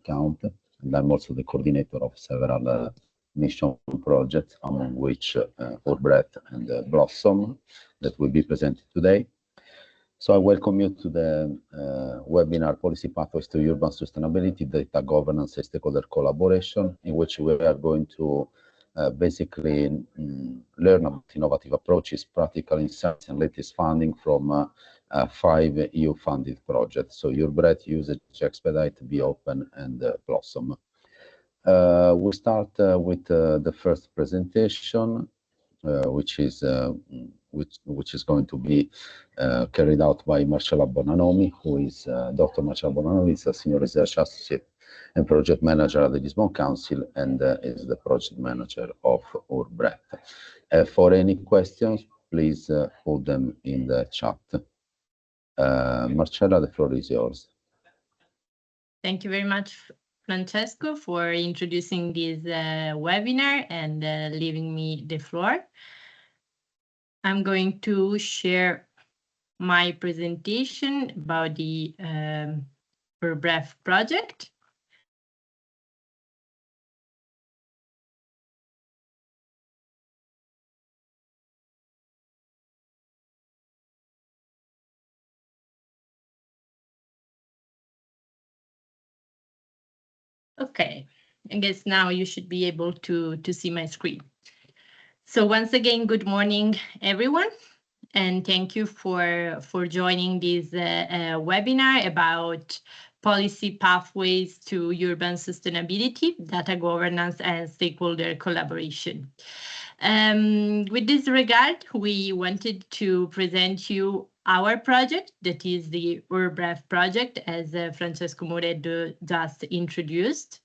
account, and I'm also the coordinator of several mission projects, among which URBREATH and Blossom, that will be presented today. So I welcome you to the webinar Policy Pathways to Urban Sustainability, Data Governance and Stakeholder Collaboration, in which we are going to basically learn about innovative approaches, practical insights, and latest funding from 5 EU-funded projects. So URBREATH, Usage, ExPEDite, BeOPEN, and Blossom. We'll start with the first presentation, which is going to be carried out by Marcella Bonanomi, who is Dr. Marcella Bonanomi is a senior research associate and project manager at the Lisbon Council, and is the project manager of URBREATH. For any questions, please put them in the chat. Marcella, the floor is yours. Thank you very much, Francesco, for introducing this webinar and leaving me the floor. I'm going to share my presentation about the URBREATH project. Okay, I guess now you should be able to see my screen. So once again, good morning, everyone, and thank you for joining this webinar about policy pathways to urban sustainability, data governance, and stakeholder collaboration. With this regard, we wanted to present you our project, that is the URBREATH project, as Francesco Mureddu just introduced.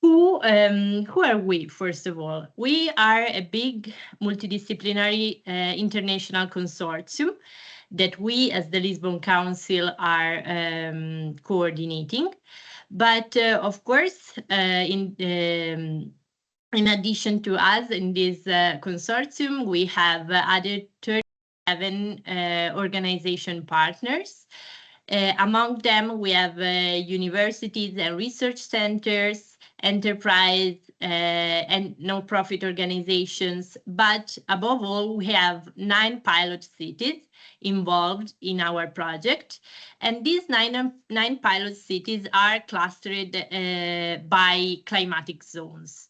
Who are we, first of all? We are a big multidisciplinary international consortium that we, as the Lisbon Council, are coordinating. But of course, in addition to us in this consortium, we have other 37 organization partners. Among them, we have universities and research centers, enterprise and non-profit organizations, but above all, we have 9 pilot cities involved in our project. And these nine pilot cities are clustered by climatic zones.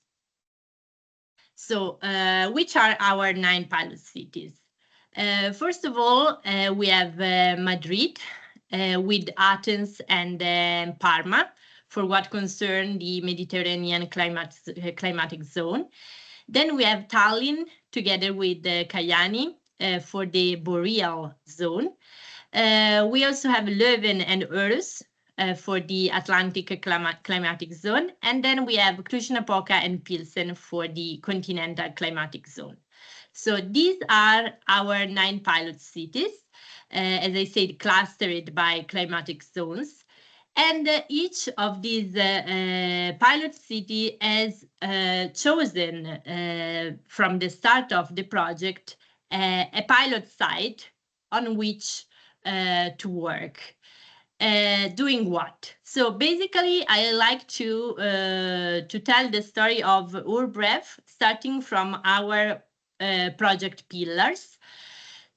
So which are our 9 pilot cities? First of all, we have Madrid with Athens and Parma for what concerns the Mediterranean climatic zone. Then we have Tallinn together with Kajaani for the boreal zone. We also have Leuven and Aarhus for the Atlantic climatic zone. And then we have Cluj-Napoca and Pilsen for the continental climatic zone. So these are our 9 pilot cities, as I said, clustered by climatic zones. And each of these pilot cities has chosen from the start of the project a pilot site on which to work. Doing what? So basically, I like to tell the story of URBREATH, starting from our project pillars.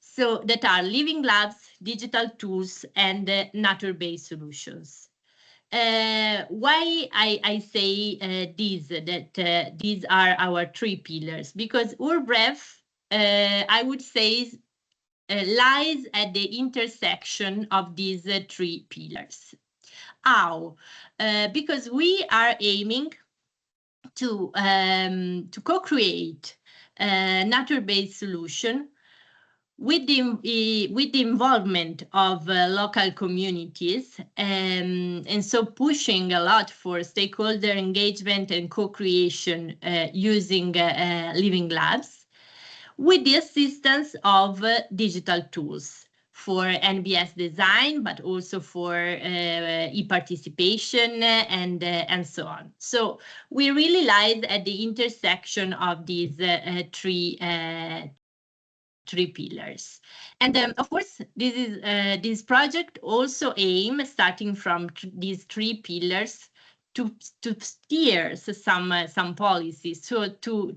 So that are living labs, digital tools, and nature-based solutions. Why I say these are our 3 pillars? Because URBREATH, I would say, lies at the intersection of these 3 pillars. How? Because we are aiming to co-create a nature-based solution with the involvement of local communities, and so pushing a lot for stakeholder engagement and co-creation using living labs, with the assistance of digital tools for NBS design, but also for e-participation and so on. So we really lie at the intersection of these 3 three pillars. And of course, this project also aims, starting from these three pillars, to steer some policies, so to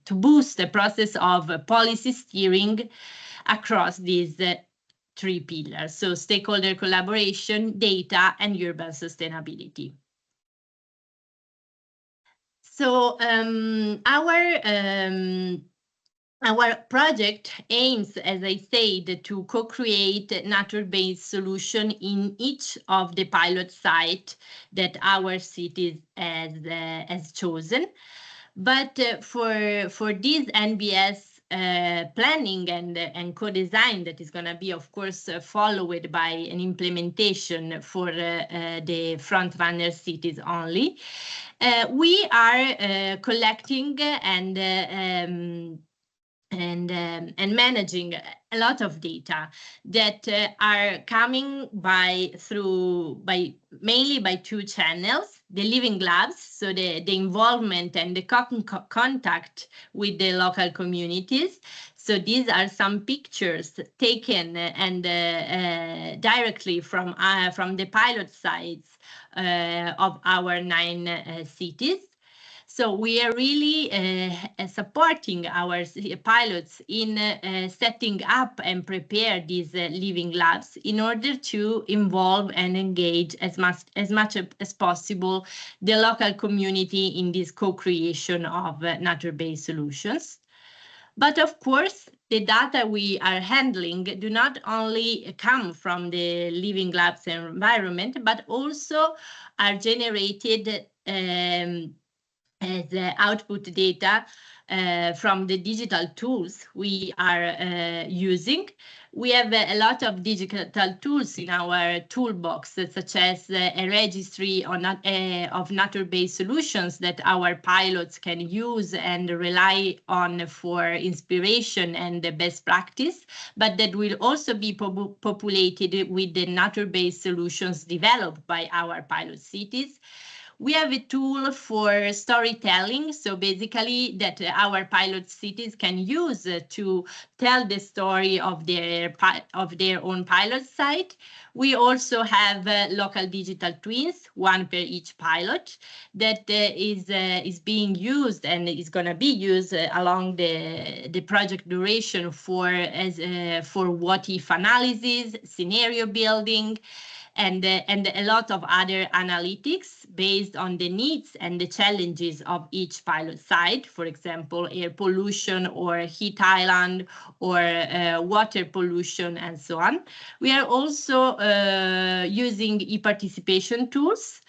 boost the process of policy steering across these three pillars, so stakeholder collaboration, data, and urban sustainability. So our project aims, as I said, to co-create nature-based solution in each of the pilot sites that our city has chosen. But for this NBS planning and co-design that is going to be, of course, followed by an implementation for the front-runner cities only, we are collecting and managing a lot of data that are coming mainly by two channels: the living labs, so the involvement and the contact with the local communities. So these are some pictures taken and directly from the pilot sites of our 9 cities. So we are really supporting our pilots in setting up and prepare these living labs in order to involve and engage as much as possible the local community in this co-creation of nature-based solutions. But of course, the data we are handling do not only come from the living labs environment, but also are generated as output data from the digital tools we are using. We have a lot of digital tools in our toolbox, such as a registry of nature-based solutions that our pilots can use and rely on for inspiration and the best practice, but that will also be populated with the nature-based solutions developed by our pilot cities. We have a tool for storytelling, so basically that our pilot cities can use to tell the story of their own pilot site. We also have local digital twins, one per each pilot, that is being used and is going to be used along the project duration for what-if analysis, scenario building, and a lot of other analytics based on the needs and the challenges of each pilot site, for example, air pollution or heat island or water pollution and so on. We are also using e-participation tools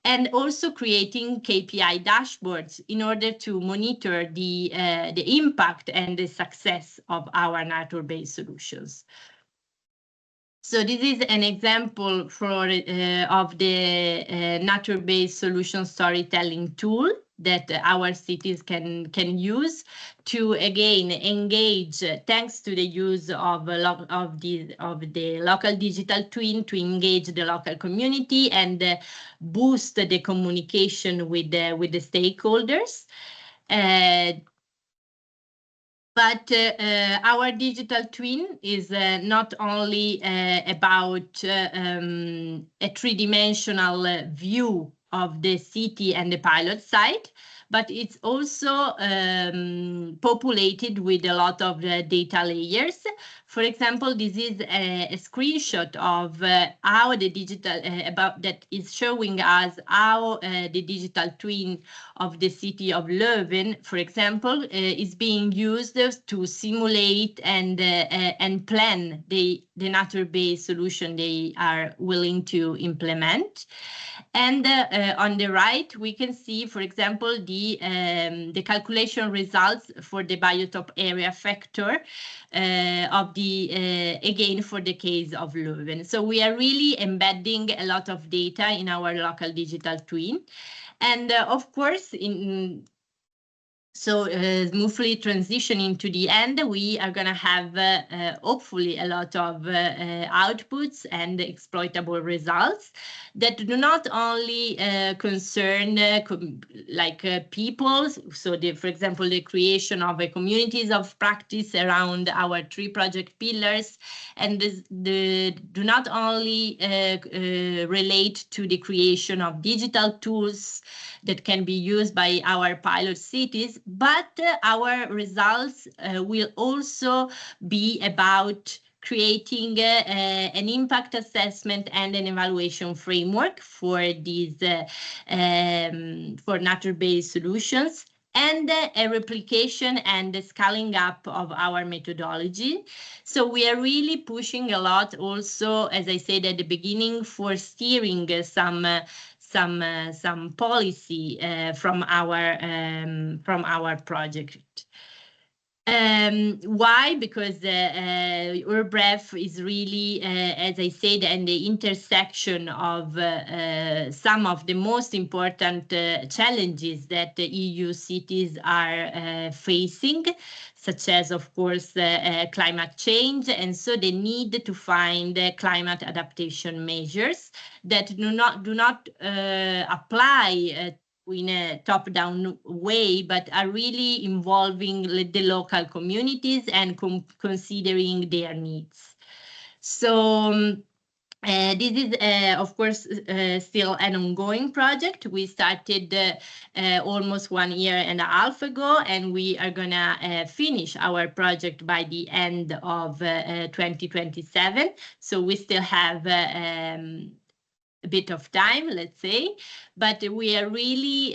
and also creating KPI dashboards in order to monitor the impact and the success of our nature-based solutions. So this is an example of the nature-based solution storytelling tool that our cities can use to, again, engage, thanks to the use of the local digital twin, to engage the local community and boost the communication with the stakeholders. But our digital twin is not only about a three-dimensional view of the city and the pilot site, but it's also populated with a lot of data layers. For example, this is a screenshot of how the digital that is showing us how the digital twin of the city of Leuven, for example, is being used to simulate and plan the nature-based solution they are willing to implement. And on the right, we can see, for example, the calculation results for the biotope area factor of again, for the case of Leuven. So we are really embedding a lot of data in our local digital twin. And of course, So smoothly transitioning to the end, we are going to have hopefully a lot of outputs and exploitable results that do not only concern people. So, for example, the creation of communities of practice around our 3 project pillars, and do not only relate to the creation of digital tools that can be used by our pilot cities, but our results will also be about creating an impact assessment and an evaluation framework for these for nature-based solutions, and a replication and the scaling up of our methodology. So we are really pushing a lot also, as I said at the beginning, for steering some policy from our project. Why? Because URBREATH is really, as I said, and the intersection of some of the most important challenges that the EU cities are facing, such as, of course, climate change, and so the need to find climate adaptation measures that do not apply in a top-down way, but are really involving the local communities and considering their needs. So this is, of course, still an ongoing project. We started almost 1.5 years ago, and we are going to finish our project by the end of 2027. So we still have a bit of time, let's say, but we are really,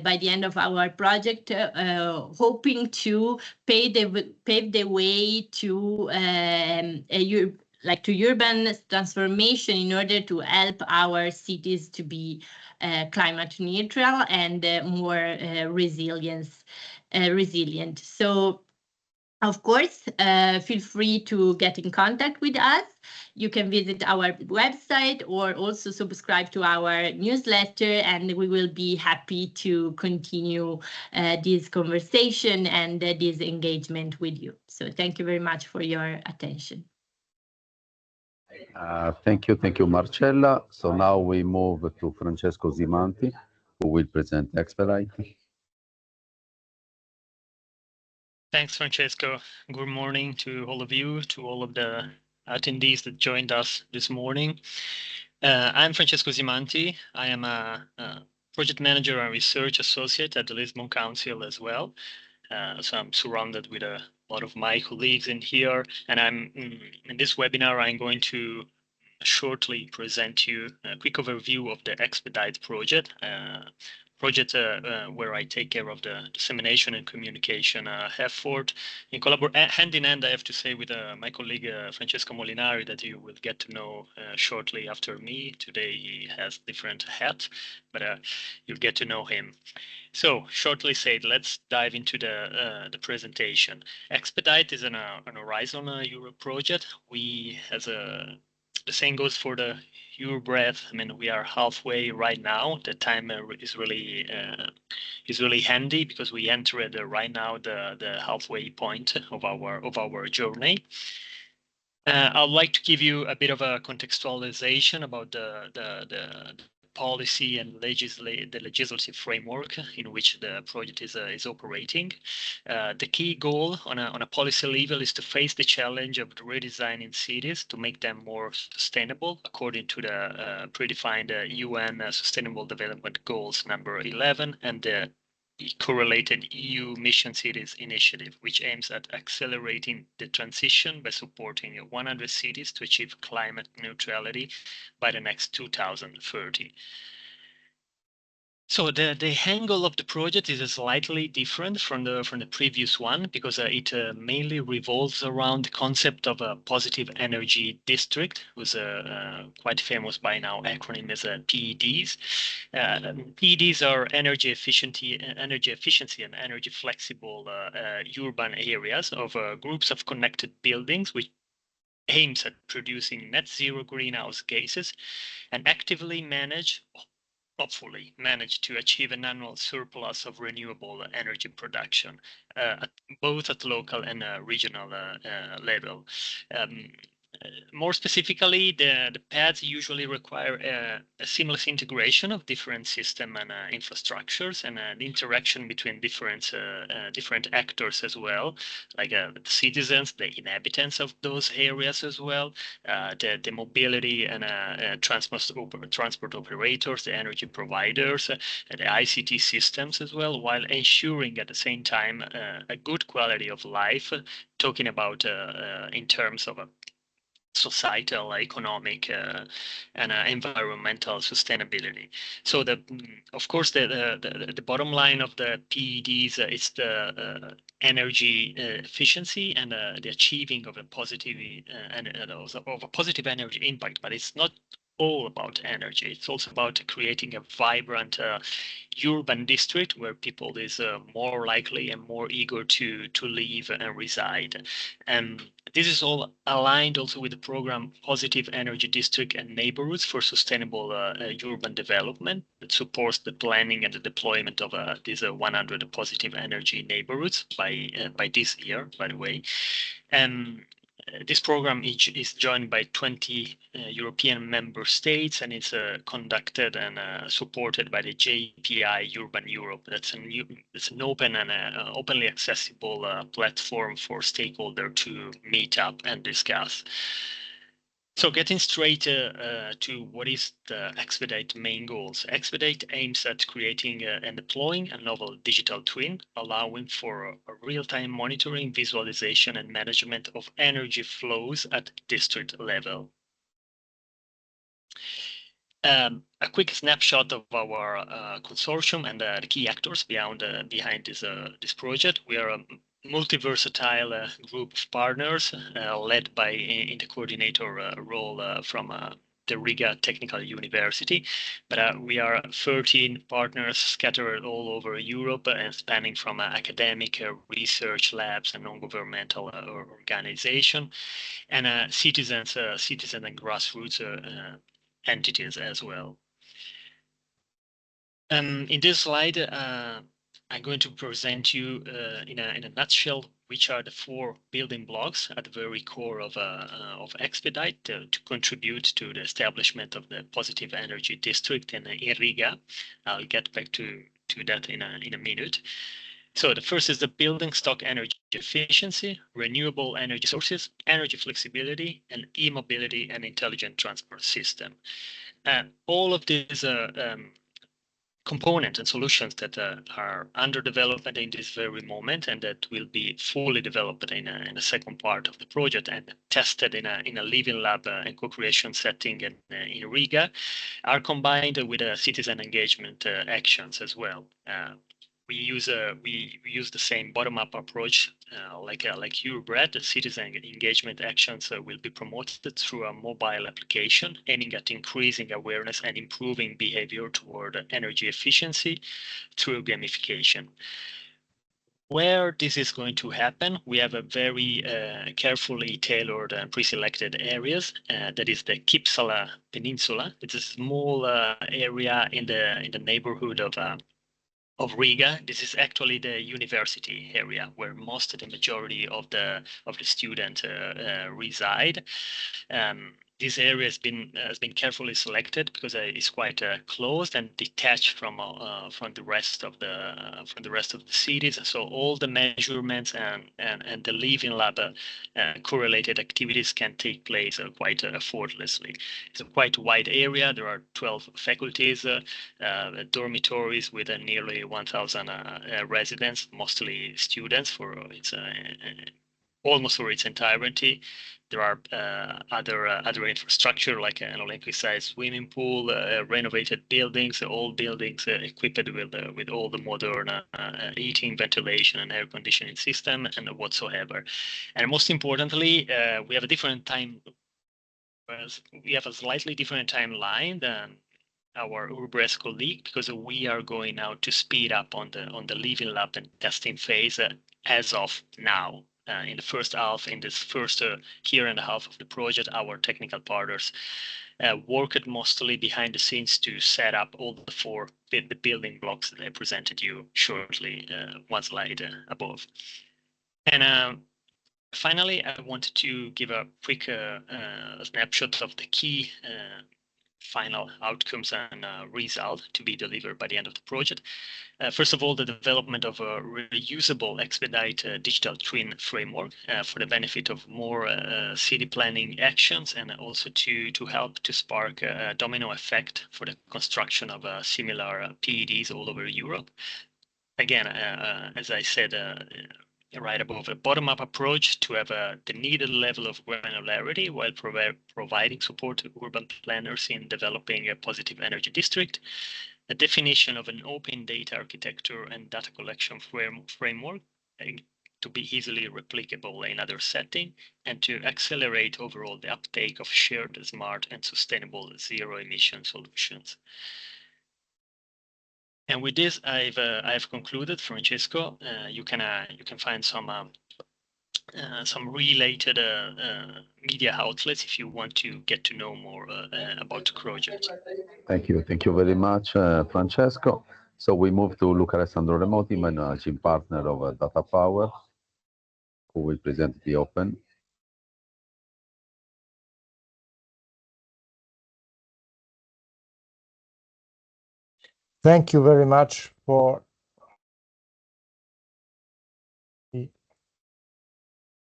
by the end of our project, hoping to pave the way to to urban transformation in order to help our cities to be climate neutral and more resilient. So, of course, feel free to get in contact with us. You can visit our website or also subscribe to our newsletter, and we will be happy to continue this conversation and this engagement with you. So thank you very much for your attention. Thank you, Marcella. So now we move to Francesco Simanti, who will present ExPEDite. Thanks, Francesco. Good morning to all of you, to all of the attendees that joined us this morning. I'm Francesco Simanti. I am a project manager and research associate at the Lisbon Council as well. So I'm surrounded with a lot of my colleagues in here, and in this webinar, I'm going to shortly present you a quick overview of the ExPEDite project. Where I take care of the dissemination and communication effort in hand in hand, I have to say, with my colleague Francesco Molinari, that you will get to know shortly after me. Today he has different hat, but you'll get to know him. So, shortly said, let's dive into the presentation. ExPEDite is an Horizon Europe project. We, the same goes for the URBREATH. I mean, we are halfway right now. The time is really handy because we entered right now the halfway point of our journey. I'd like to give you a bit of a contextualization about the policy and the legislative framework in which the project is operating. The key goal on a policy level is to face the challenge of redesigning cities to make them more sustainable according to the predefined UN Sustainable Development Goals number 11 and the correlated EU Mission Cities Initiative, which aims at accelerating the transition by supporting 100 cities to achieve climate neutrality by the next 2030. So the angle of the project is slightly different from the previous one because it mainly revolves around the concept of a positive energy district, who's quite famous by now acronym is PEDs. PEDs are energy efficiency and energy flexible urban areas of groups of connected buildings, which aims at producing net zero greenhouse gases and actively manage hopefully manage to achieve an annual surplus of renewable energy production, both at local and regional level. More specifically, the pads usually require a seamless integration of different system and infrastructures, and the interaction between different actors as well, like the citizens, the inhabitants of those areas as well, the mobility and transport operators, the energy providers, and the ICT systems as well, while ensuring at the same time a good quality of life, talking about in terms of societal, economic, and environmental sustainability. So of course, the bottom line of the PEDs is the energy efficiency and the achieving of a positive of a positive energy impact. But it's not all about energy. It's also about creating a vibrant urban district where people is more likely and more eager to live and reside. And this is all aligned also with the program Positive Energy District and Neighborhoods for Sustainable Urban Development that supports the planning and the deployment of these 100 positive energy neighborhoods by this year, by the way. And this program is joined by 20 European member states, and it's conducted and supported by the JPI Urban Europe. That's an open and openly accessible platform for stakeholders to meet up and discuss. So getting straight to what is the ExPEDite main goals. ExPEDite aims at creating and deploying a novel digital twin, allowing for a real-time monitoring, visualization, and management of energy flows at district level. A quick snapshot of our consortium and the key actors behind this project. We are a multi-versatile group of partners led by in the coordinator role from the Riga Technical University, but we are 13 partners scattered all over Europe and spanning from academic research labs and non-governmental organization, and citizen and grassroots entities as well. In this slide, I'm going to present you in a nutshell which are the 4 building blocks at the very core of ExPEDite to contribute to the establishment of the positive energy district in Riga. I'll get back to that in a minute. So the first is the building stock energy efficiency, renewable energy sources, energy flexibility, and e-mobility and intelligent transport system. All of these components and solutions that are under development in this very moment and that will be fully developed in a second part of the project and tested in a living lab and co-creation setting in Riga are combined with citizen engagement actions as well. We use the same bottom-up approach like URBREATH. The citizen engagement actions will be promoted through a mobile application aiming at increasing awareness and improving behavior toward energy efficiency through gamification. Where this is going to happen, we have a very carefully tailored and pre-selected areas. That is the Kipsala Peninsula. It's a small area in the neighborhood of Riga. This is actually the university area where most of the majority of the students reside. This area has been carefully selected because it's quite closed and detached from the rest of the cities. So all the measurements and the living lab correlated activities can take place quite effortlessly. It's a quite wide area. There are 12 faculties, dormitories with nearly 1,000 residents, mostly students for its almost for its entirety. There are other infrastructure like an Olympic-sized swimming pool, renovated buildings, all buildings equipped with all the modern heating, ventilation, and air conditioning system and whatsoever. And most importantly, we have a different time. We have a slightly different timeline than our URBREATH colleague because we are going now to speed up on the living lab and testing phase as of now. in the first half, in this first year and a half of the project, our technical partners worked mostly behind the scenes to set up all the building blocks that I presented you shortly, one slide above. And finally, I wanted to give a quick snapshot of the key final outcomes and result to be delivered by the end of the project. First of all, the development of a reusable ExPEDite digital twin framework for the benefit of more city planning actions, and also to help to spark a domino effect for the construction of similar PEDs all over Europe. Again, as I said, right above, a bottom-up approach to have the needed level of granularity while providing support to urban planners in developing a positive energy district, a definition of an open data architecture and data collection framework to be easily replicable in other settings, and to accelerate overall the uptake of shared, smart, and sustainable zero-emission solutions. And with this, I've concluded, Francesco. You can find some related media outlets if you want to get to know more about the project. Thank you very much, Francesco. So we move to Luca Alessandro Remoti, managing partner of Data Power, who will present BeOPEN. Thank you very much for the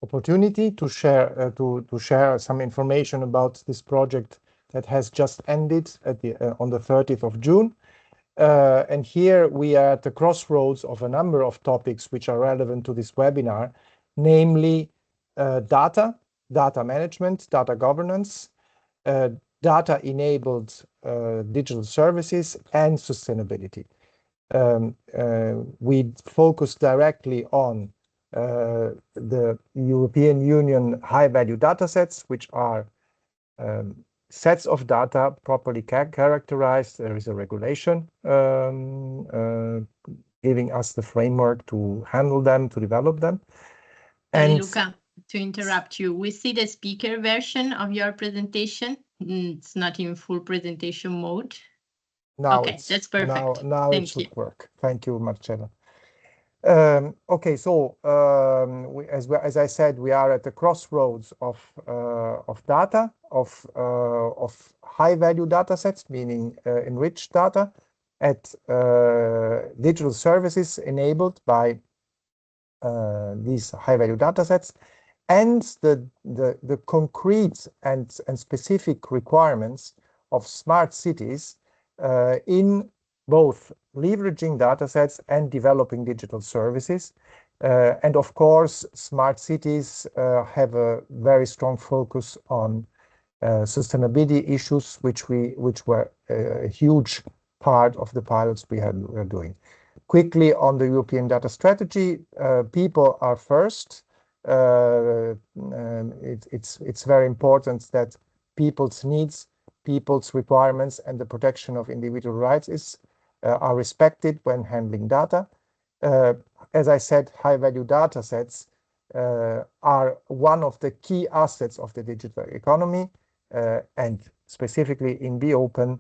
opportunity to share some information about this project that has just ended on the 30th of June. And here we are at the crossroads of a number of topics which are relevant to this webinar, namely data management, data governance, data-enabled digital services, and sustainability. We focus directly on the European Union high-value data sets, which are sets of data properly characterized. There is a regulation giving us the framework to handle them, to develop them. And Luca, to interrupt you, we see the speaker version of your presentation. It's not in full presentation mode. Now okay, that's perfect. Now it should work. Thank you, Marcella. Okay, so as I said, we are at the crossroads of data, of high-value data sets, meaning enriched data, at digital services enabled by these high-value data sets, and the concrete and specific requirements of smart cities in both leveraging data sets and developing digital services. And of course, smart cities have a very strong focus on sustainability issues, which were a huge part of the pilots we were doing. Quickly on the European data strategy, people are first. It's very important that people's needs, people's requirements, and the protection of individual rights are respected when handling data. As I said, high-value data sets are one of the key assets of the digital economy, and specifically in BeOPEN,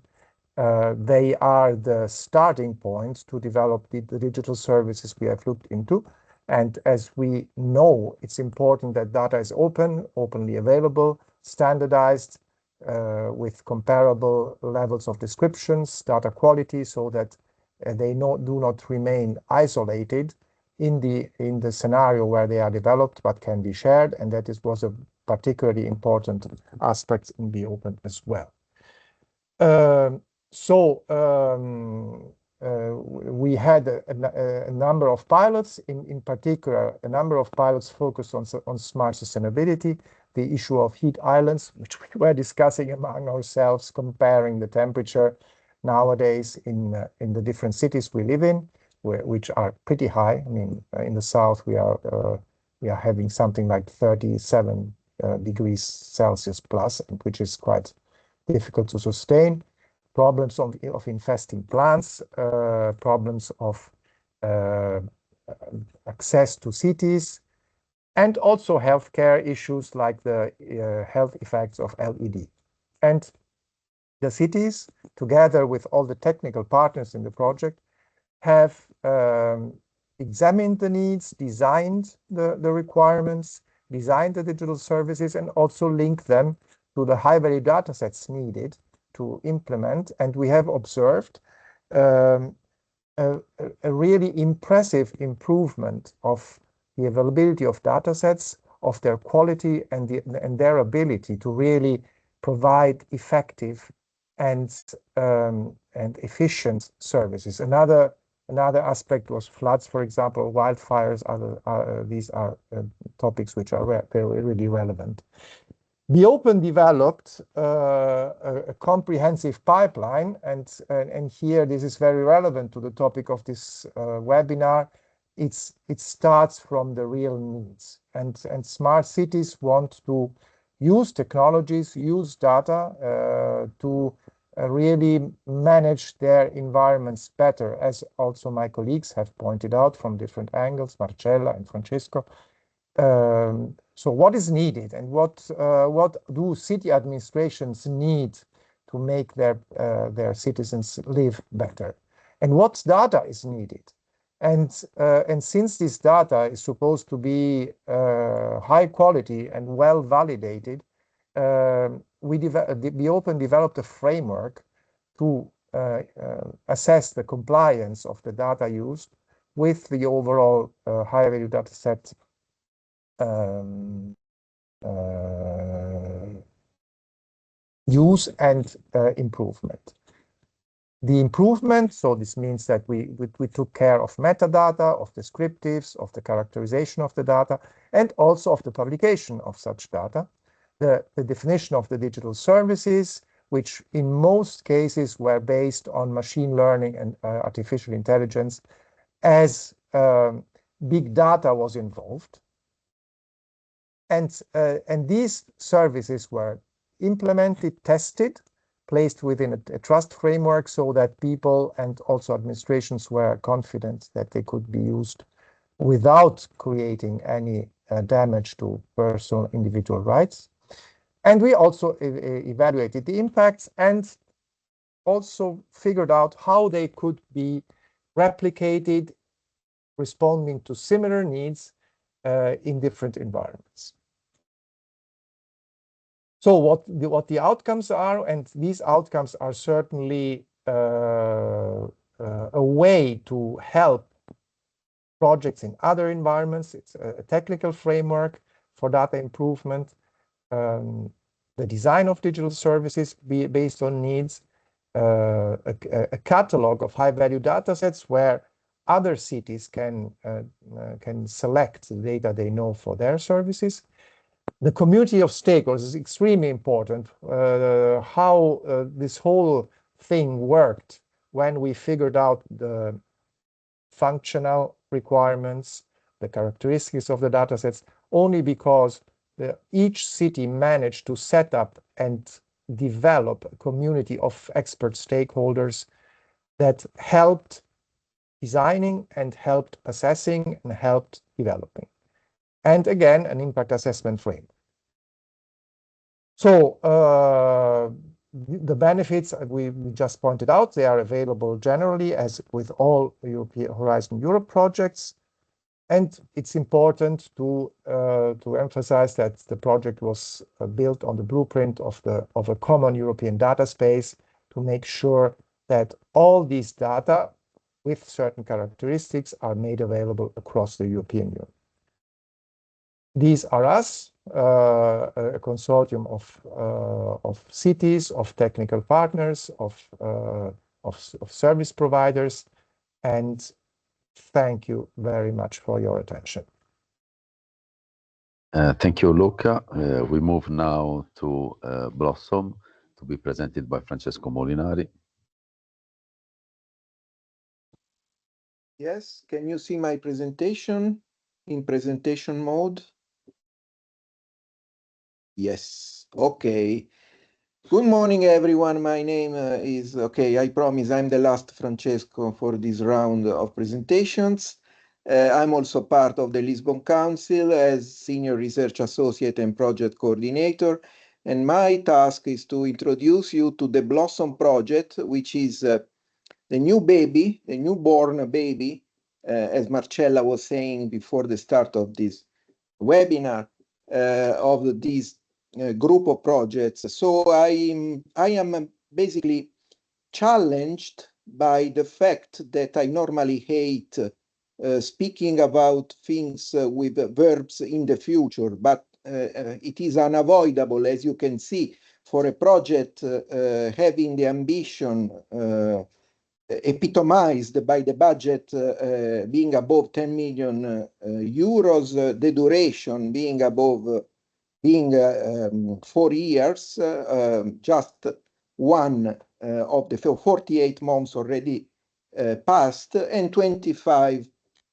they are the starting point to develop the digital services we have looked into. And as we know, it's important that data is openly available, standardized, with comparable levels of descriptions, data quality, so that they do not remain isolated in the scenario where they are developed, but can be shared. And that was a particularly important aspect in BeOPEN as well. We had a number of pilots, in particular, a number of pilots focused on smart sustainability, the issue of heat islands, which we were discussing among ourselves, comparing the temperature nowadays in the different cities we live in, which are pretty high. I mean, in the south, we are having something like 37 degrees Celsius plus, which is quite difficult to sustain. Problems of infesting plants, problems of access to cities, and also healthcare issues like the health effects of LED. And the cities, together with all the technical partners in the project, have examined the needs, designed the requirements, designed the digital services, and also linked them to the high-value data sets needed to implement. And we have observed a really impressive improvement of the availability of data sets, of their quality, and their ability to really provide effective and efficient services. Another aspect was floods, for example, wildfires. These are topics which are really relevant. BeOPEN developed a comprehensive pipeline, and here this is very relevant to the topic of this webinar. It starts from the real needs, and smart cities want to use technologies, use data to really manage their environments better, as also my colleagues have pointed out from different angles, Marcella and Francesco. So what is needed, and what do city administrations need to make their citizens live better, and what data is needed? And since this data is supposed to be high quality and well validated, BeOPEN developed a framework to assess the compliance of the data used with the overall high-value data set use and improvement. The improvement, so this means that we took care of metadata, of descriptives, of the characterization of the data, and also of the publication of such data. The definition of the digital services, which in most cases were based on machine learning and artificial intelligence, as big data was involved. And these services were implemented, tested, placed within a trust framework so that people and also administrations were confident that they could be used without creating any damage to personal individual rights. And we also evaluated the impacts and also figured out how they could be replicated, responding to similar needs in different environments. So what the outcomes are, and these outcomes are certainly a way to help projects in other environments. It's a technical framework for data improvement, the design of digital services based on needs, a catalog of high-value data sets where other cities can select the data they know for their services. The community of stakeholders is extremely important. How this whole thing worked when we figured out the functional requirements, the characteristics of the datasets, only because each city managed to set up and develop a community of expert stakeholders that helped designing and helped assessing and helped developing. And again, an impact assessment framework. So the benefits we just pointed out, they are available generally as with all European Horizon Europe projects. And it's important to emphasize that the project was built on the blueprint of a common European data space to make sure that all these data with certain characteristics are made available across the European Union. These are us, a consortium of cities, of technical partners, of service providers, and thank you very much for your attention. Thank you, Luca. We move now to Blossom, to be presented by Francesco Molinari. Yes, can you see my presentation in presentation mode? Yes, okay. Good morning, everyone. My name is, okay, I promise I'm the last Francesco for this round of presentations. I'm also part of the Lisbon Council as Senior Research Associate and Project Coordinator. And my task is to introduce you to the Blossom Project, which is the new baby, the newborn baby, as Marcella was saying before the start of this webinar, of this group of projects. So I am basically challenged by the fact that I normally hate speaking about things with verbs in the future, but it is unavoidable, as you can see, for a project having the ambition epitomized by the budget being above 10 million euros, the duration being above 4 years, just one of the 48 months already passed, and 25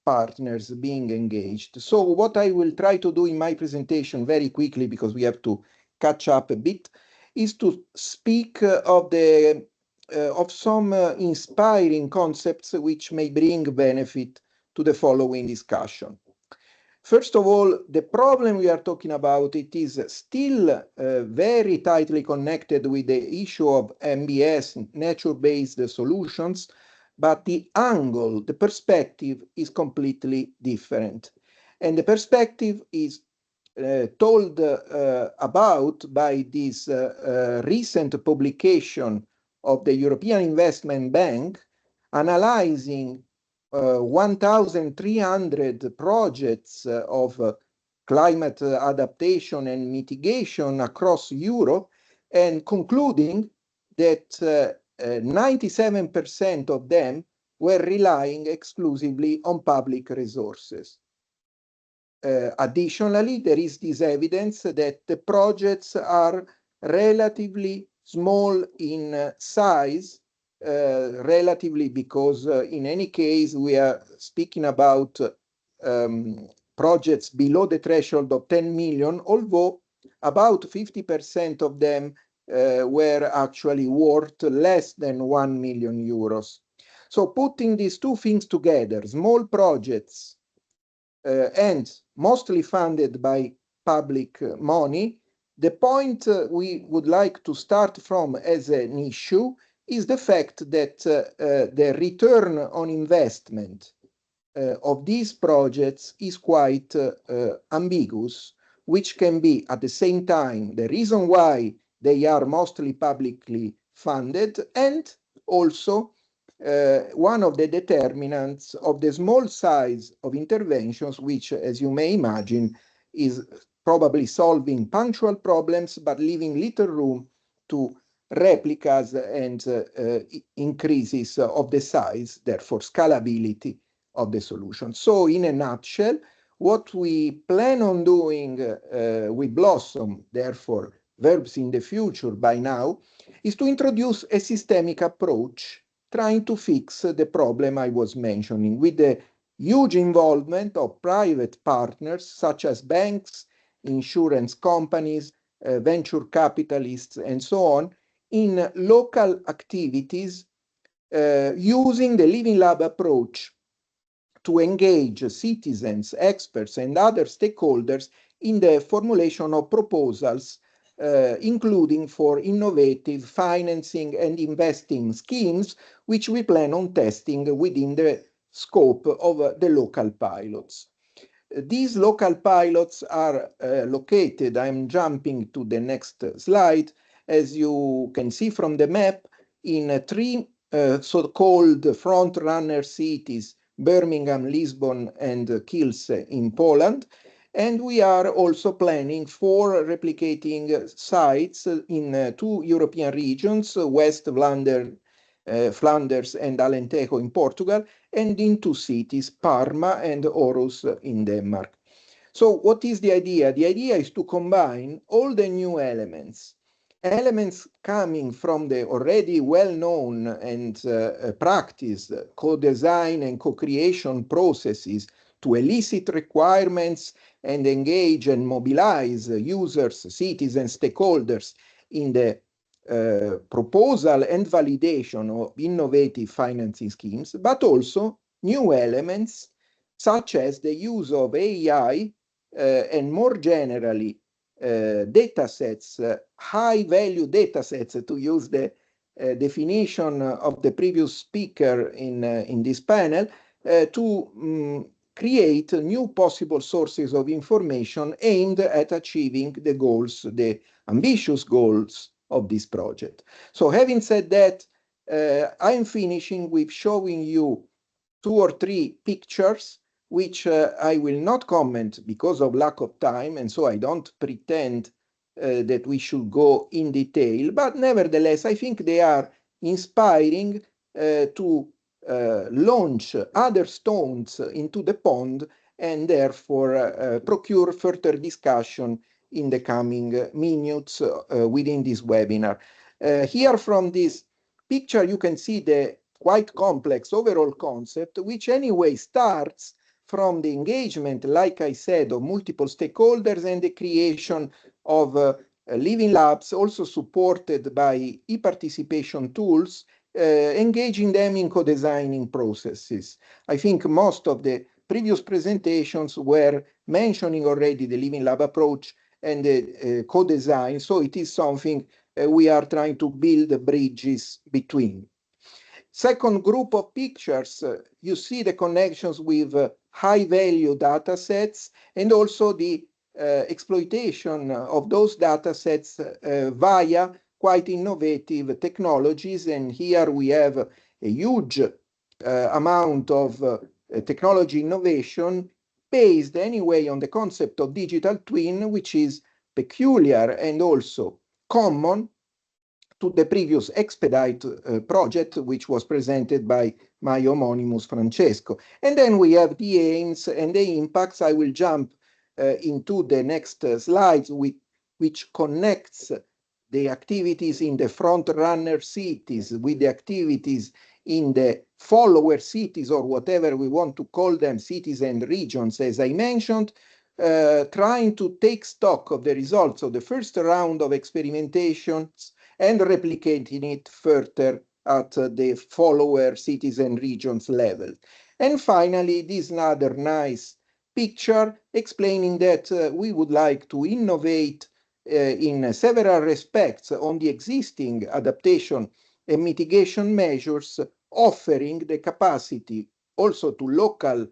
partners being engaged. So what I will try to do in my presentation very quickly, because we have to catch up a bit, is to speak of some inspiring concepts which may bring benefit to the following discussion. First of all, the problem we are talking about, it is still very tightly connected with the issue of NBS, nature-based solutions, but the angle, the perspective is completely different. And the perspective is told about by this recent publication of the European Investment Bank, analyzing 1,300 projects of climate adaptation and mitigation across Europe, and concluding that 97% of them were relying exclusively on public resources. Additionally, there is this evidence that the projects are relatively small in size, relatively because in any case we are speaking about projects below the threshold of 10 million, although about 50% of them were actually worth less than 1 million euros. So putting these two things together, small projects and mostly funded by public money, the point we would like to start from as an issue is the fact that the return on investment of these projects is quite ambiguous, which can be at the same time the reason why they are mostly publicly funded, and also one of the determinants of the small size of interventions, which, as you may imagine, is probably solving punctual problems, but leaving little room to replicas and increases of the size, therefore scalability of the solution. So in a nutshell, what we plan on doing with Blossom, therefore verbs in the future by now, is to introduce a systemic approach trying to fix the problem I was mentioning, with the huge involvement of private partners such as banks, insurance companies, venture capitalists, and so on, in local activities using the Living Lab approach to engage citizens, experts, and other stakeholders in the formulation of proposals, including for innovative financing and investing schemes, which we plan on testing within the scope of the local pilots. These local pilots are located, I'm jumping to the next slide, as you can see from the map, in three so-called front-runner cities, Birmingham, Lisbon, and Kielce in Poland. And we are also planning for replicating sites in two European regions, West Flanders and Alentejo in Portugal, and in two cities, Parma and Aarhus in Denmark. So what is the idea? The idea is to combine all the new elements coming from the already well-known and practiced co-design and co-creation processes to elicit requirements and engage and mobilize users, citizens, stakeholders in the proposal and validation of innovative financing schemes, but also new elements such as the use of AI and more generally data sets, high-value data sets, to use the definition of the previous speaker in this panel, to create new possible sources of information aimed at achieving the goals, the ambitious goals of this project. So having said that, I'm finishing with showing you 2 or 3 pictures, which I will not comment because of lack of time, and so I don't pretend that we should go in detail, but nevertheless, I think they are inspiring to launch other stones into the pond and therefore procure further discussion in the coming minutes within this webinar. Here from this picture, you can see the quite complex overall concept, which anyway starts from the engagement, like I said, of multiple stakeholders and the creation of living labs, also supported by e-participation tools, engaging them in co-designing processes. I think most of the previous presentations were mentioning already the living lab approach and the co-design, so it is something we are trying to build bridges between. Second group of pictures, you see the connections with high-value data sets and also the exploitation of those data sets via quite innovative technologies. And here we have a huge amount of technology innovation based anyway on the concept of digital twin, which is peculiar and also common to the previous ExPEDite project, which was presented by my homonymous Francesco. And then we have the aims and the impacts. I will jump into the next slides, which connects the activities in the front-runner cities with the activities in the follower cities, or whatever we want to call them, cities and regions, as I mentioned, trying to take stock of the results of the first round of experimentations and replicating it further at the follower cities and regions level. And finally, this another nice picture explaining that we would like to innovate in several respects on the existing adaptation and mitigation measures, offering the capacity also to local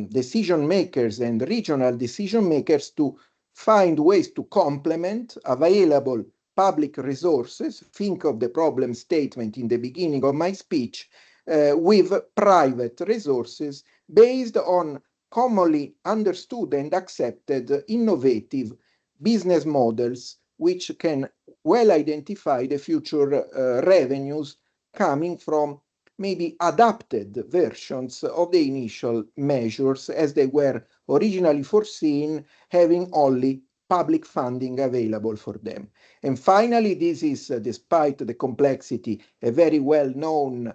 decision makers and regional decision makers to find ways to complement available public resources. Think of the problem statement in the beginning of my speech, with private resources based on commonly understood and accepted innovative business models, which can well identify the future revenues coming from maybe adapted versions of the initial measures as they were originally foreseen, having only public funding available for them. And finally, this is, despite the complexity, a very well-known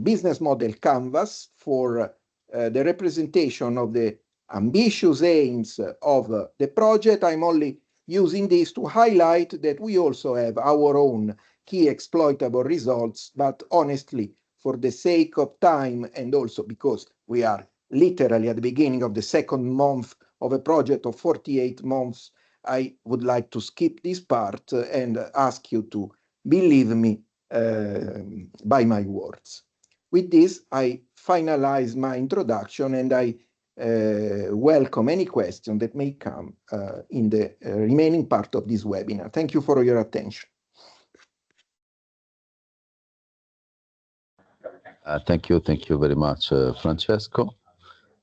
business model canvas for the representation of the ambitious aims of the project. I'm only using this to highlight that we also have our own key exploitable results, but honestly, for the sake of time and also because we are literally at the beginning of the second month of a project of 48 months, I would like to skip this part and ask you to believe me by my words. With this, I finalize my introduction and I welcome any question that may come in the remaining part of this webinar. Thank you for your attention. Thank you very much, Francesco.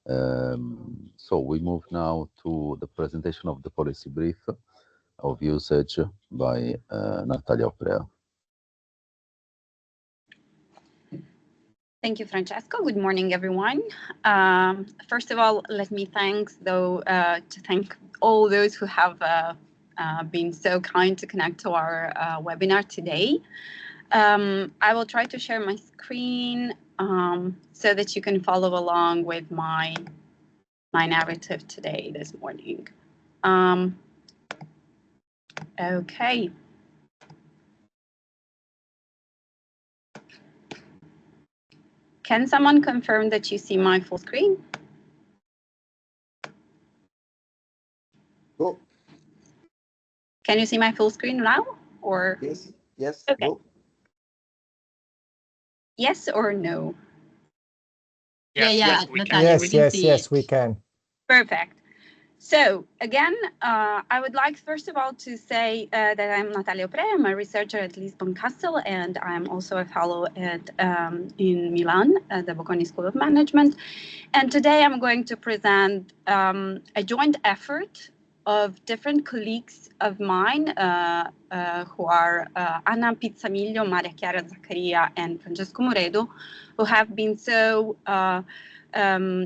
So we move now to the presentation of the policy brief of usage by Natalia Oprea. Thank you, Francesco. Good morning, everyone. First of all, let me thank all those who have been so kind to connect to our webinar today. I will try to share my screen so that you can follow along with my narrative today, this morning. Okay. Can someone confirm that you see my full screen? Go. Can you see my full screen now? Or Yes. Yes. Okay. Go. Yes or no? Yes, Yeah, yes, we can. Natalia, we can see Yes, it. we can. Perfect. So again, I would like first of all to say that I'm Natalia Oprea. I'm a researcher at Lisbon Castle, and I'm also a fellow at in Milan at the Bocconi School of Management. And today I'm going to present a joint effort of different colleagues of mine who are Anna Pizzamiglio, Maria Chiara Zaccaria, and Francesco Mureddu, who have been so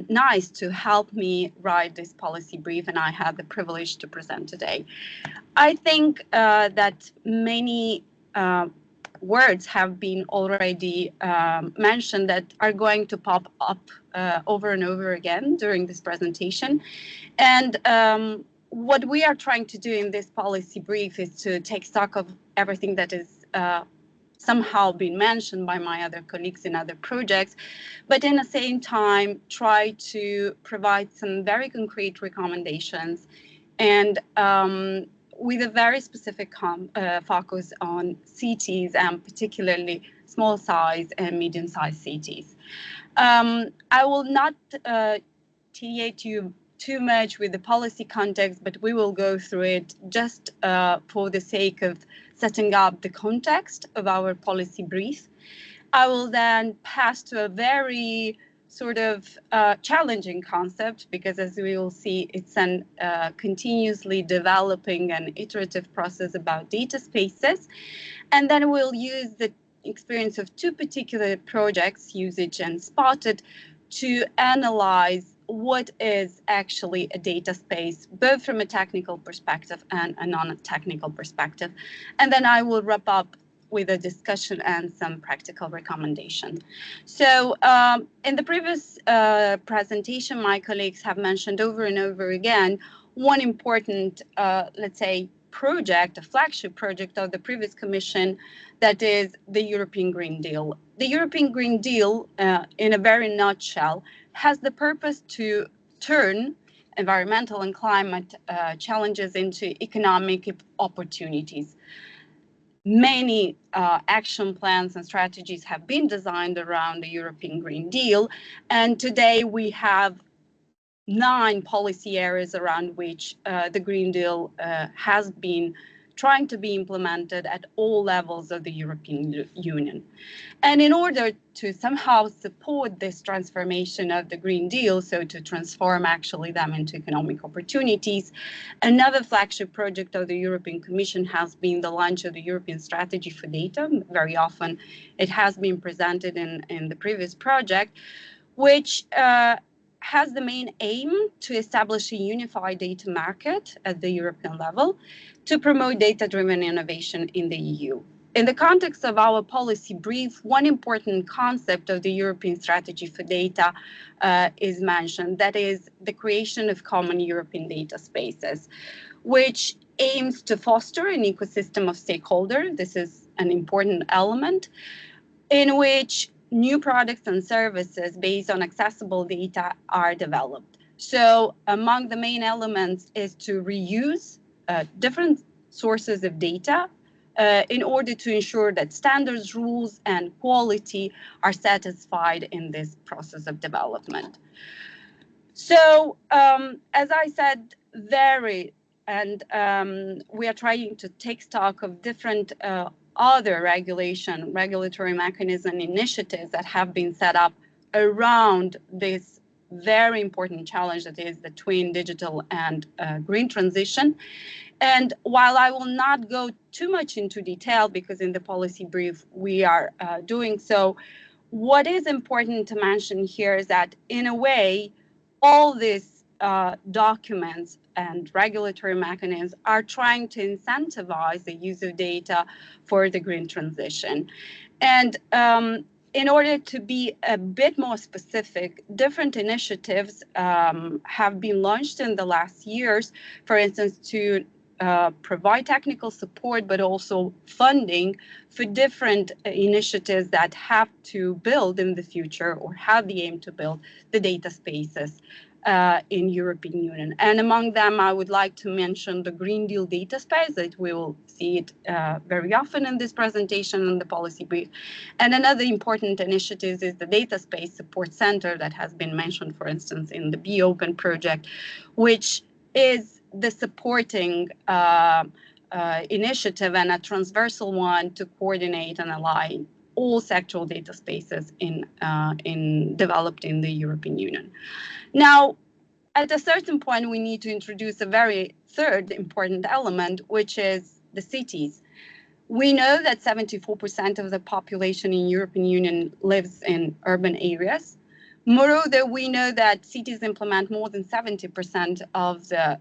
nice to help me write this policy brief, and I had the privilege to present today. I think that many words have been already mentioned that are going to pop up over and over again during this presentation. And what we are trying to do in this policy brief is to take stock of everything that is somehow been mentioned by my other colleagues in other projects, but in the same time try to provide some very concrete recommendations and with a very specific focus on cities and particularly small size and medium sized cities. I will not tediate you too much with the policy context, but we will go through it just for the sake of setting up the context of our policy brief. I will then pass to a very sort of challenging concept, because as we will see, it's an continuously developing and iterative process about data spaces. And then we'll use the experience of two particular projects, Usage and Spotted, to analyze what is actually a data space, both from a technical perspective and a non-technical perspective. And then I will wrap up with a discussion and some practical recommendations. So in the previous presentation, my colleagues have mentioned over and over again one important, let's say, project, a flagship project of the previous Commission, that is the European Green Deal. The European Green Deal, in a very nutshell, has the purpose to turn environmental and climate challenges into economic opportunities. Many action plans and strategies have been designed around the European Green Deal, and today we have 9 policy areas around which the Green Deal has been trying to be implemented at all levels of the European Union. And in order to somehow support this transformation of the Green Deal, so to transform actually them into economic opportunities, another flagship project of the European Commission has been the launch of the European Strategy for Data. Very often it has been presented in the previous project, which has the main aim to establish a unified data market at the European level to promote data-driven innovation in the EU. In the context of our policy brief, one important concept of the European Strategy for Data is mentioned, that is the creation of common European data spaces, which aims to foster an ecosystem of stakeholders. This is an important element in which new products and services based on accessible data are developed. So among the main elements is to reuse different sources of data in order to ensure that standards, rules, and quality are satisfied in this process of development. So as I said, we are trying to take stock of different other regulatory mechanism initiatives that have been set up around this very important challenge that is the twin digital and green transition. And while I will not go too much into detail, because in the policy brief we are doing so, what is important to mention here is that in a way, all these documents and regulatory mechanisms are trying to incentivize the use of data for the green transition. And in order to be a bit more specific, different initiatives have been launched in the last years, for instance, to provide technical support, but also funding for different initiatives that have to build in the future or have the aim to build the data spaces in European Union. And among them, I would like to mention the Green Deal data space, that we will see it very often in this presentation and the policy brief. And another important initiative is the Data Space Support Center that has been mentioned, for instance, in the BeOPEN project, which is the supporting initiative and a transversal one to coordinate and align all sectoral data spaces developed in the European Union. Now, at a certain point, we need to introduce a very third important element, which is the cities. We know that 74% of the population in European Union lives in urban areas. Moreover, we know that cities implement more than 70% of the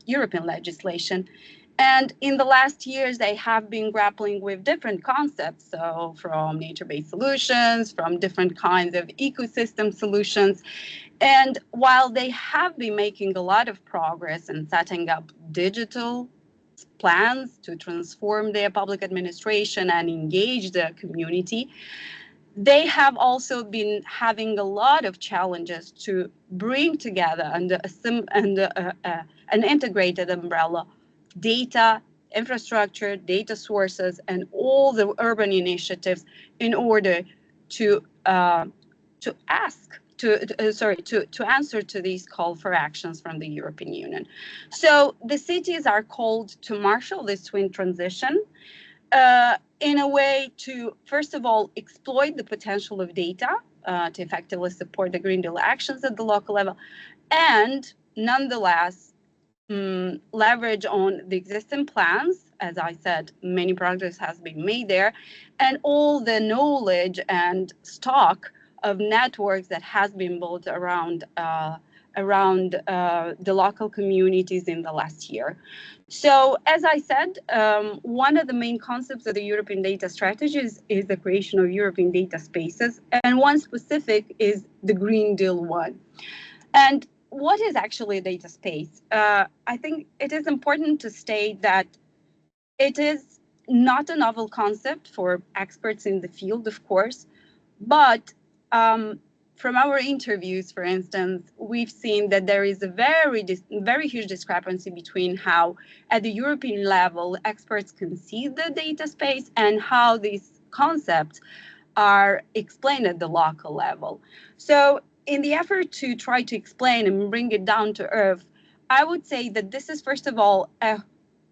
European legislation. And in the last years, they have been grappling with different concepts, so from nature-based solutions, from different kinds of ecosystem solutions. And while they have been making a lot of progress in setting up digital plans to transform their public administration and engage the community, they have also been having a lot of challenges to bring together under an integrated umbrella data, infrastructure, data sources, and all the urban initiatives in order to answer to these call for actions from the European Union. So the cities are called to marshal this twin transition in a way to, first of all, exploit the potential of data to effectively support the Green Deal actions at the local level, and nonetheless, leverage on the existing plans. As I said, many progress has been made there, and all the knowledge and stock of networks that has been built around the local communities in the last year. So, as I said, one of the main concepts of the European data strategies is the creation of European data spaces, and one specific is the Green Deal one. And what is actually a data space? I think it is important to state that it is not a novel concept for experts in the field, of course, but from our interviews, for instance, we've seen that there is a very huge discrepancy between how, at the European level, experts conceive the data space and how these concepts are explained at the local level. So, in the effort to try to explain and bring it down to earth, I would say that this is, first of all, an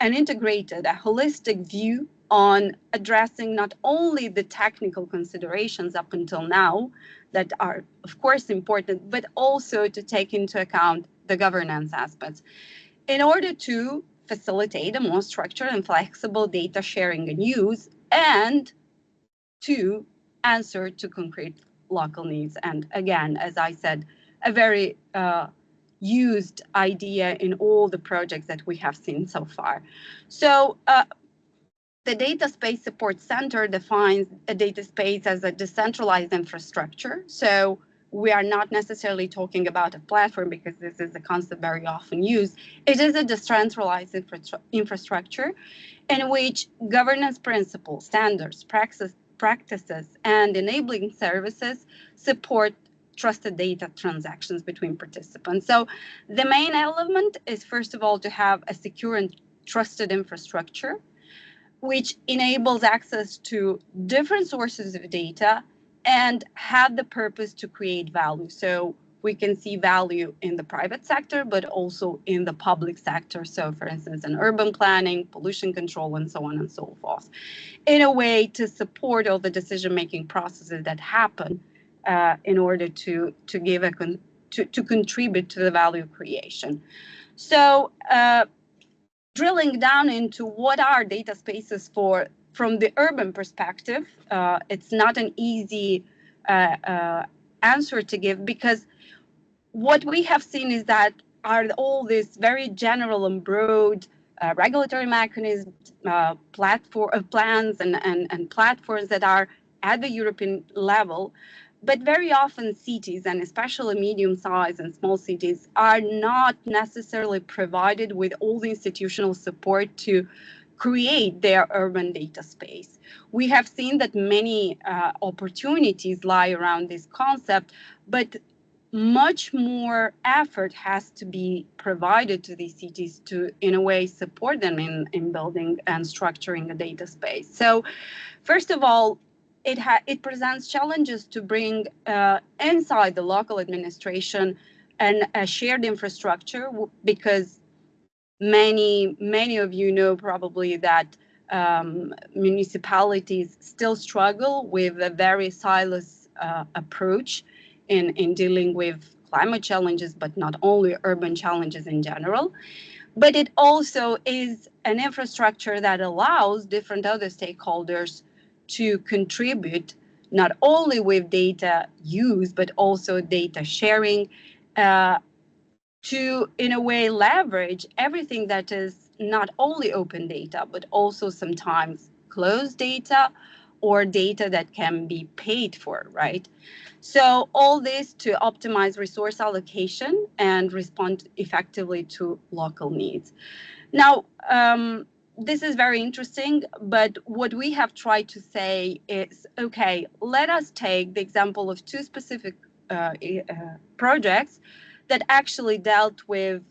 integrated, a holistic view on addressing not only the technical considerations up until now that are, of course, important, but also to take into account the governance aspects in order to facilitate a more structured and flexible data sharing and use, and to answer to concrete local needs. And again, as I said, a very used idea in all the projects that we have seen so far. So the Data Space Support Center defines a data space as a decentralized infrastructure. So we are not necessarily talking about a platform, because this is a concept very often used. It is a decentralized infrastructure in which governance principles, standards, practices, and enabling services support trusted data transactions between participants. So the main element is, first of all, to have a secure and trusted infrastructure, which enables access to different sources of data and have the purpose to create value. So we can see value in the private sector, but also in the public sector. So, for instance, in urban planning, pollution control, and so on and so forth, in a way to support all the decision-making processes that happen in order to contribute to the value creation. So, drilling down into what are data spaces from the urban perspective, it's not an easy answer to give, because what we have seen is that are all these very general and broad regulatory mechanisms, plans and platforms that are at the European level. But very often cities, and especially medium-sized and small cities, are not necessarily provided with all the institutional support to create their urban data space. We have seen that many opportunities lie around this concept, but much more effort has to be provided to these cities to, in a way, support them in building and structuring a data space. So, first of all, it presents challenges to bring inside the local administration and a shared infrastructure, because many of you know probably that municipalities still struggle with a very silos approach in dealing with climate challenges, but not only urban challenges in general. But it also is an infrastructure that allows different other stakeholders to contribute, not only with data use, but also data sharing, to, in a way, leverage everything that is not only open data, but also sometimes closed data or data that can be paid for, right? So all this to optimize resource allocation and respond effectively to local needs. Now, this is very interesting, but what we have tried to say is, okay, let us take the example of two specific projects that actually dealt with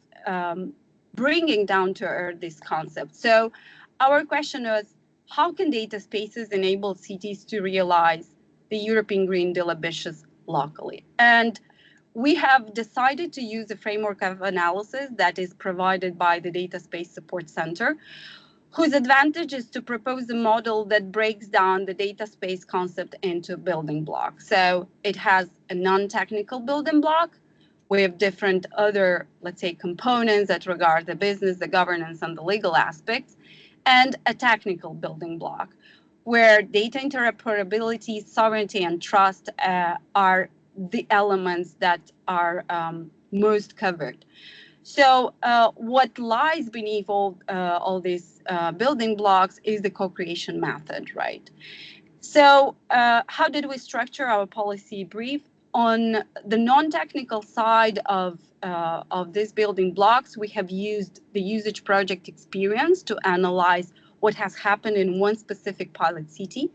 bringing down to earth this concept. So our question was, how can data spaces enable cities to realize the European Green Deal ambitions locally? And we have decided to use a framework of analysis that is provided by the Data Space Support Center, whose advantage is to propose a model that breaks down the data space concept into building blocks. So it has a non-technical building block with different other, let's say, components that regard the business, the governance, and the legal aspects, and a technical building block where data interoperability, sovereignty, and trust are the elements that are most covered. So what lies beneath all these building blocks is the co-creation method, right? So how did we structure our policy brief? On the non-technical side of these building blocks, we have used the usage project experience to analyze what has happened in one specific pilot city.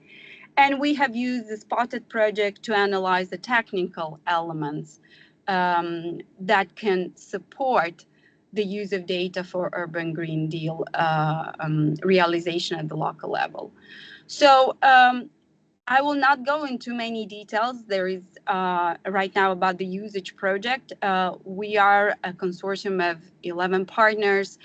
And we have used the Spotted project to analyze the technical elements that can support the use of data for urban Green Deal realization at the local level. So I will not go into many details. There is right now about the usage project. We are a consortium of 11 partners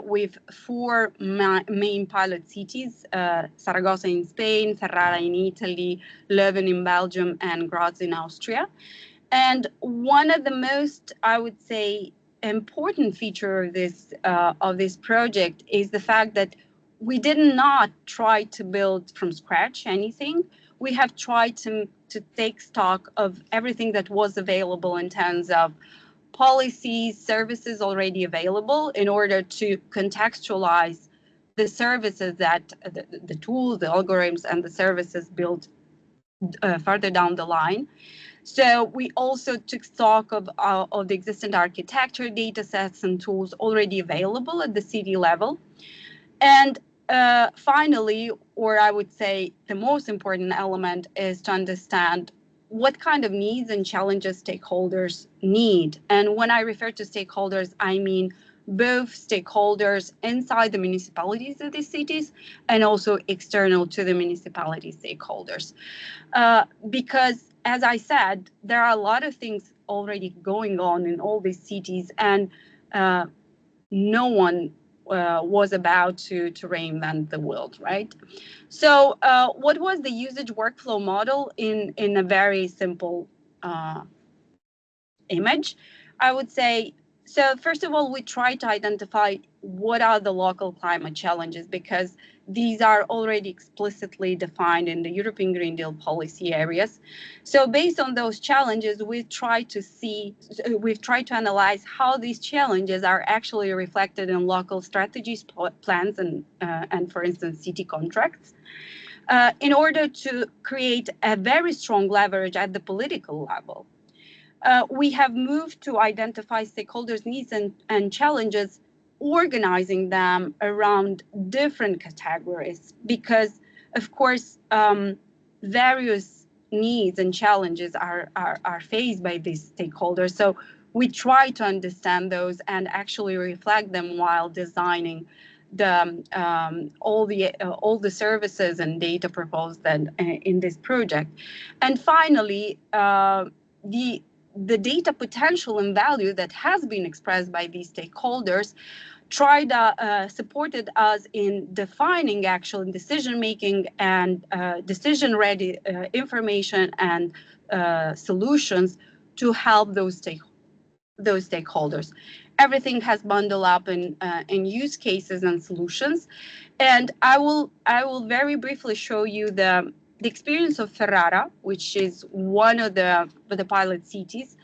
with 4 main pilot cities, Saragossa in Spain, Ferrara in Italy, Leuven in Belgium, and Graz in Austria. And one of the most, I would say, important feature of this project is the fact that we did not try to build from scratch anything. We have tried to take stock of everything that was available in terms of policies, services already available, in order to contextualize the services that the tools, the algorithms, and the services built further down the line. So we also took stock of the existing architecture, data sets, and tools already available at the city level. And finally, or I would say the most important element, is to understand what kind of needs and challenges stakeholders need. And when I refer to stakeholders, I mean both stakeholders inside the municipalities of these cities and also external to the municipality stakeholders. Because, as I said, there are a lot of things already going on in all these cities, and no one was about to reinvent the world, right? So what was the usage workflow model in a very simple image? I would say, so first of all, we try to identify what are the local climate challenges, because these are already explicitly defined in the European Green Deal policy areas. So based on those challenges, we've tried to analyze how these challenges are actually reflected in local strategies, plans, and for instance, city contracts, in order to create a very strong leverage at the political level. We have moved to identify stakeholders' needs and challenges, organizing them around different categories, because, of course, various needs and challenges are faced by these stakeholders. So we try to understand those and actually reflect them while designing the all the services and data proposed in this project. And finally, the data potential and value that has been expressed by these stakeholders supported us in defining actual decision-making and decision-ready information and solutions to help those stakeholders. Everything has bundled up in use cases and solutions, and I will very briefly show you the experience of Ferrara, which is one of the pilot cities,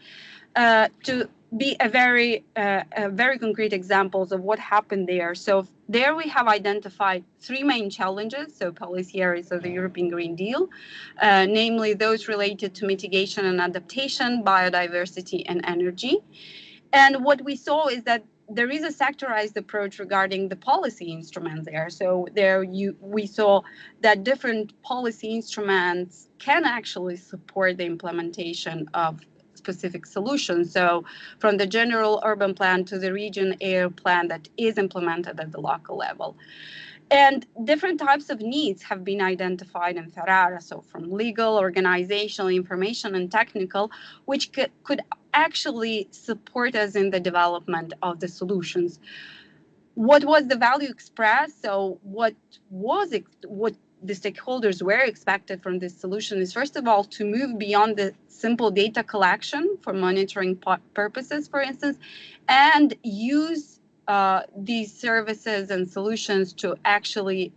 to be a very concrete examples of what happened there. So there we have identified three main challenges, so policy areas of the European Green Deal, namely those related to mitigation and adaptation, biodiversity, and energy. And what we saw is that there is a sectorized approach regarding the policy instruments there. So we saw that different policy instruments can actually support the implementation of specific solutions. So from the general urban plan to the region area plan that is implemented at the local level. And different types of needs have been identified in Ferrara, so from legal, organizational, information, and technical, which could actually support us in the development of the solutions. What was the value expressed? So what the stakeholders were expected from this solution is, first of all, to move beyond the simple data collection for monitoring purposes, for instance, and use these services and solutions to actually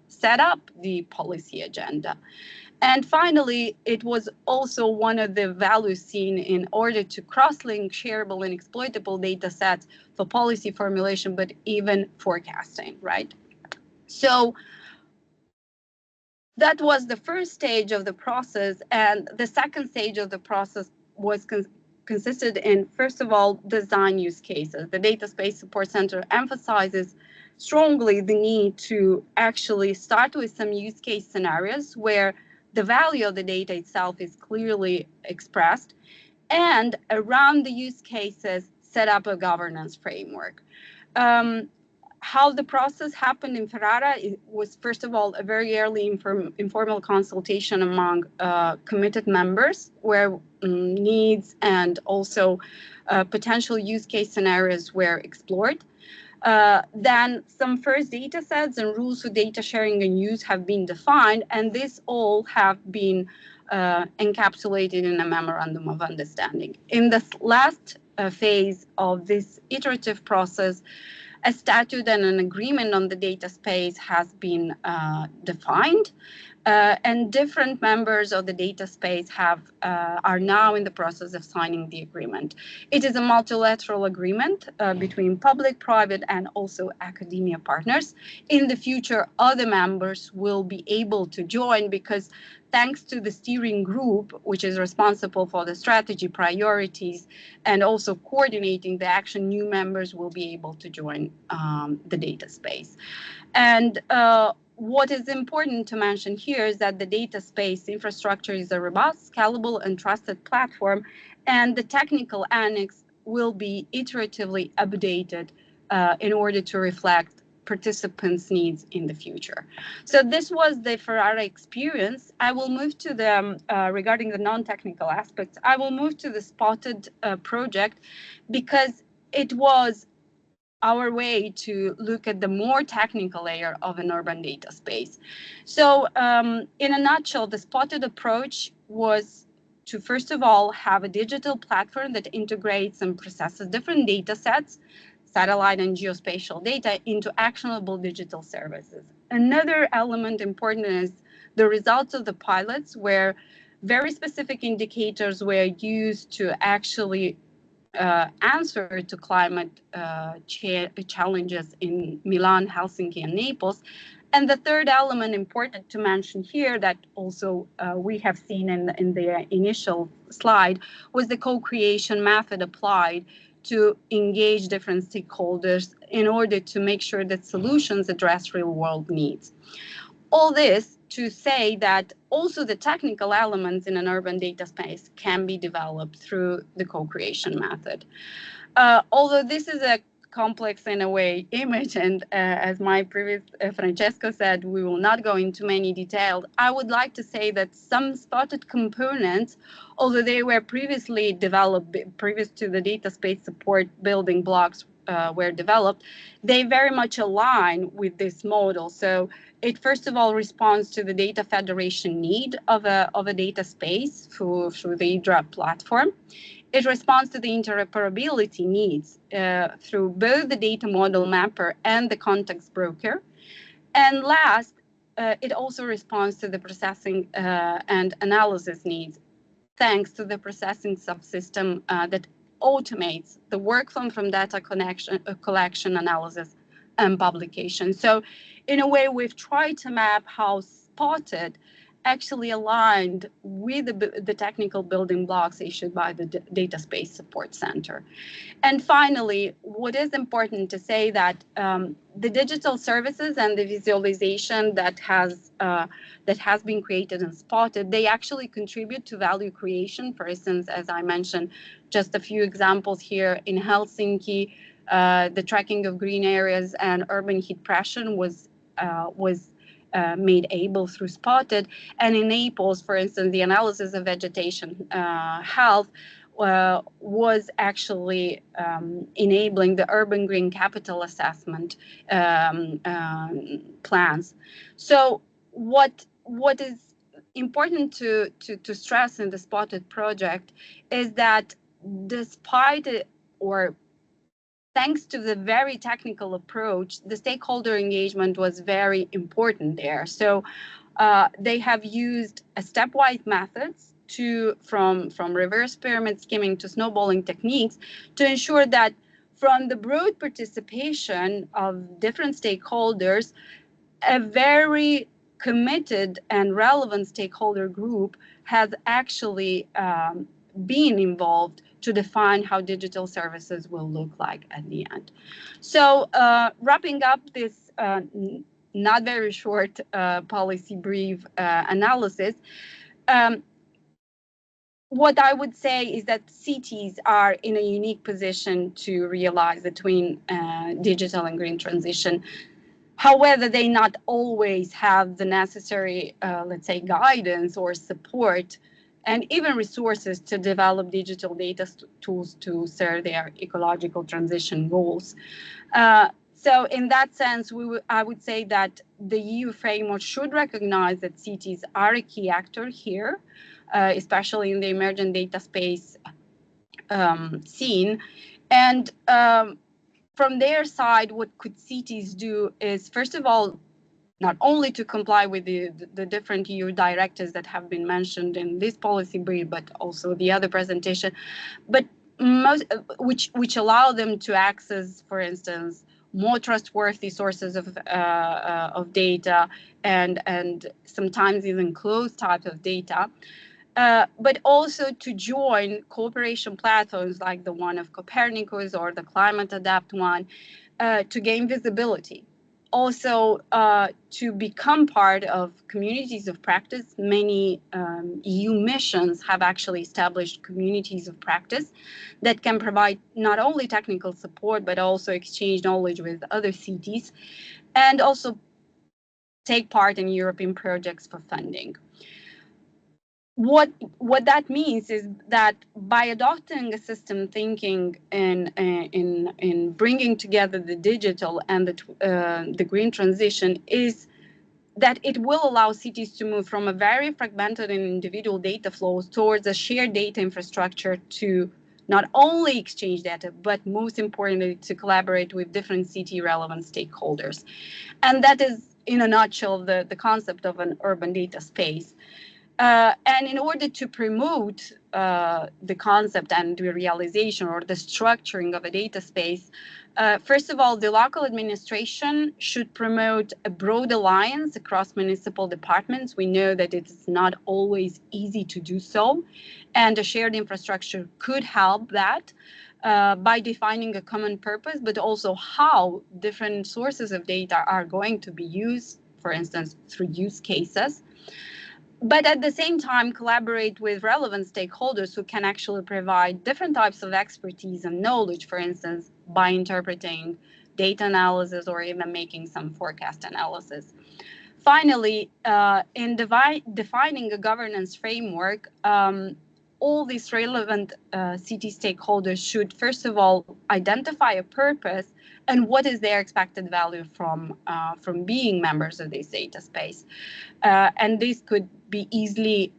set up the policy agenda. And finally, it was also one of the values seen in order to cross-link shareable and exploitable data sets for policy formulation, but even forecasting, right? So that was the first stage of the process, and the second stage of the process was consisted in, first of all, design use cases. The Data Space Support Center emphasizes strongly the need to actually start with some use case scenarios where the value of the data itself is clearly expressed, and around the use cases, set up a governance framework. How the process happened in Ferrara was, first of all, a very early informal consultation among committed members where needs and also potential use case scenarios were explored. Then some first data sets and rules for data sharing and use have been defined, and this all have been encapsulated in a memorandum of understanding. In the last phase of this iterative process, a statute and an agreement on the data space has been defined, and different members of the data space are now in the process of signing the agreement. It is a multilateral agreement between public, private, and also academia partners. In the future, other members will be able to join because thanks to the steering group, which is responsible for the strategy priorities and also coordinating the action, new members will be able to join the data space. And what is important to mention here is that the data space infrastructure is a robust, scalable, and trusted platform, and the technical annex will be iteratively updated in order to reflect participants' needs in the future. So this was the Ferrara experience. I will move to the, regarding the non-technical aspects, I will move to the Spotted project because it was our way to look at the more technical layer of an urban data space. So in a nutshell, the Spotted approach was to, first of all, have a digital platform that integrates and processes different data sets, satellite and geospatial data, into actionable digital services. Another element important is the results of the pilots, where very specific indicators were used to actually answer to climate challenges in Milan, Helsinki, and Naples. And the third element important to mention here that also we have seen in the initial slide was the co-creation method applied to engage different stakeholders in order to make sure that solutions address real-world needs. All this to say that also the technical elements in an urban data space can be developed through the co-creation method. Although this is a complex in a way image, and as my previous Francesco said, we will not go into many details. I would like to say that some spotted components, although they were previously developed, previous to the data space support building blocks were developed, they very much align with this model. So it first of all responds to the data federation need of a data space through the EDRA platform. It responds to the interoperability needs through both the data model mapper and the context broker. And last, it also responds to the processing and analysis needs, thanks to the processing subsystem that automates the workflow from data collection, analysis, and publication. So in a way, we've tried to map how Spotted actually aligned with the technical building blocks issued by the Data Space Support Center. And finally, what is important to say that the digital services and the visualization that has been created and Spotted, they actually contribute to value creation. For instance, as I mentioned, just a few examples here in Helsinki, the tracking of green areas and urban heat pressure was made able through Spotted, and in Naples, for instance, the analysis of vegetation health was actually enabling the urban green capital assessment plans. So what is important to stress in the Spotted project is that despite thanks to the very technical approach, the stakeholder engagement was very important there. So they have used a stepwise methods from reverse pyramid skimming to snowballing techniques to ensure that from the broad participation of different stakeholders, a very committed and relevant stakeholder group has actually been involved to define how digital services will look like at the end. So wrapping up this not very short policy brief analysis, what I would say is that cities are in a unique position to realize the twin digital and green transition. However, they not always have the necessary, let's say, guidance or support and even resources to develop digital data tools to serve their ecological transition goals. So in that sense, I would say that the EU framework should recognize that cities are a key actor here, especially in the emergent data space scene. And from their side, what could cities do is, first of all, not only to comply with the different EU directives that have been mentioned in this policy brief, but also the other presentation, but which allow them to access, for instance, more trustworthy sources of data and sometimes even closed type of data, but also to join cooperation platforms like the one of Copernicus or the Climate Adapt one to gain visibility. Also, to become part of communities of practice. Many EU missions have actually established communities of practice that can provide not only technical support, but also exchange knowledge with other cities, and also take part in European projects for funding. What that means is that by adopting a system thinking in bringing together the digital and the green transition, is that it will allow cities to move from a very fragmented and individual data flows towards a shared data infrastructure to not only exchange data, but most importantly, to collaborate with different city relevant stakeholders. And that is, in a nutshell, the concept of an urban data space. And in order to promote the concept and the realization or the structuring of a data space, first of all, the local administration should promote a broad alliance across municipal departments. We know that it is not always easy to do so, and a shared infrastructure could help that by defining a common purpose, but also how different sources of data are going to be used for instance, through use cases. But at the same time, collaborate with relevant stakeholders who can actually provide different types of expertise and knowledge, for instance, by interpreting data analysis or even making some forecast analysis. Finally, in defining a governance framework, all these relevant CT stakeholders should, first of all, identify a purpose and what is their expected value from being members of this data space. And this could be easily,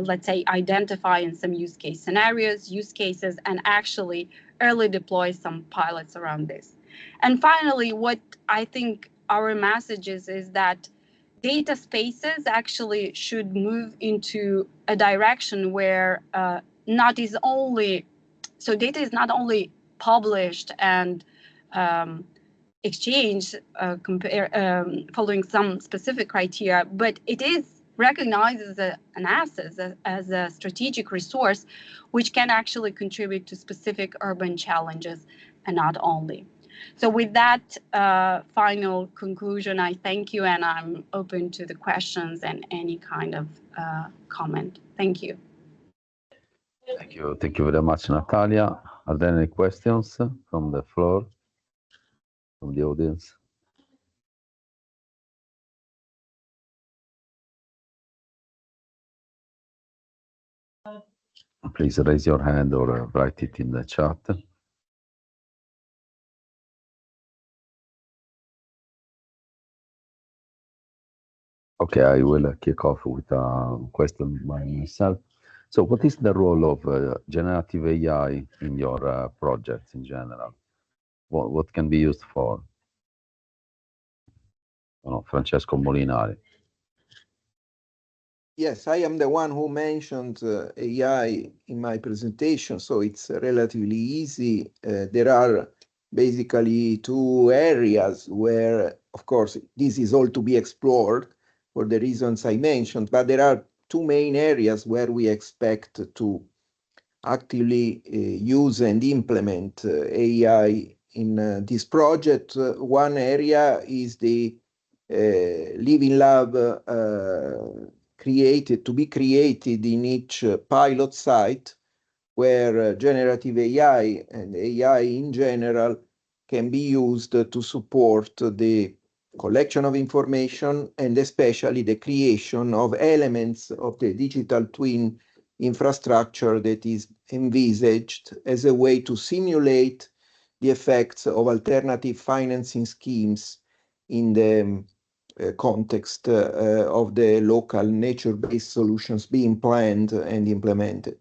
let's say, identified in some use cases, and actually early deploy some pilots around this. And finally, what I think our message is that data spaces actually should move into a direction where data is not only published and exchanged following some specific criteria, but it is recognized as an asset, as a strategic resource, which can actually contribute to specific urban challenges and not only. So with that final conclusion, I thank you, and I'm open to the questions and any kind of comment. Thank you. Thank you. Thank you very much, Natalia. Are there any questions from the floor, from the audience? Please raise your hand or write it in the chat. Okay, I will kick off with a question by myself. So what is the role of generative AI in your projects in general? What can be used for? Francesco Molinari. Yes, I am the one who mentioned AI in my presentation, so it's relatively easy. There are basically two areas where, of course, this is all to be explored for the reasons I mentioned, but there are two main areas where we expect to actively use and implement AI in this project. One area is the Living Lab to be created in each pilot site, where generative AI and AI in general can be used to support the collection of information and especially the creation of elements of the digital twin infrastructure that is envisaged as a way to simulate the effects of alternative financing schemes in the context of the local nature-based solutions being planned and implemented.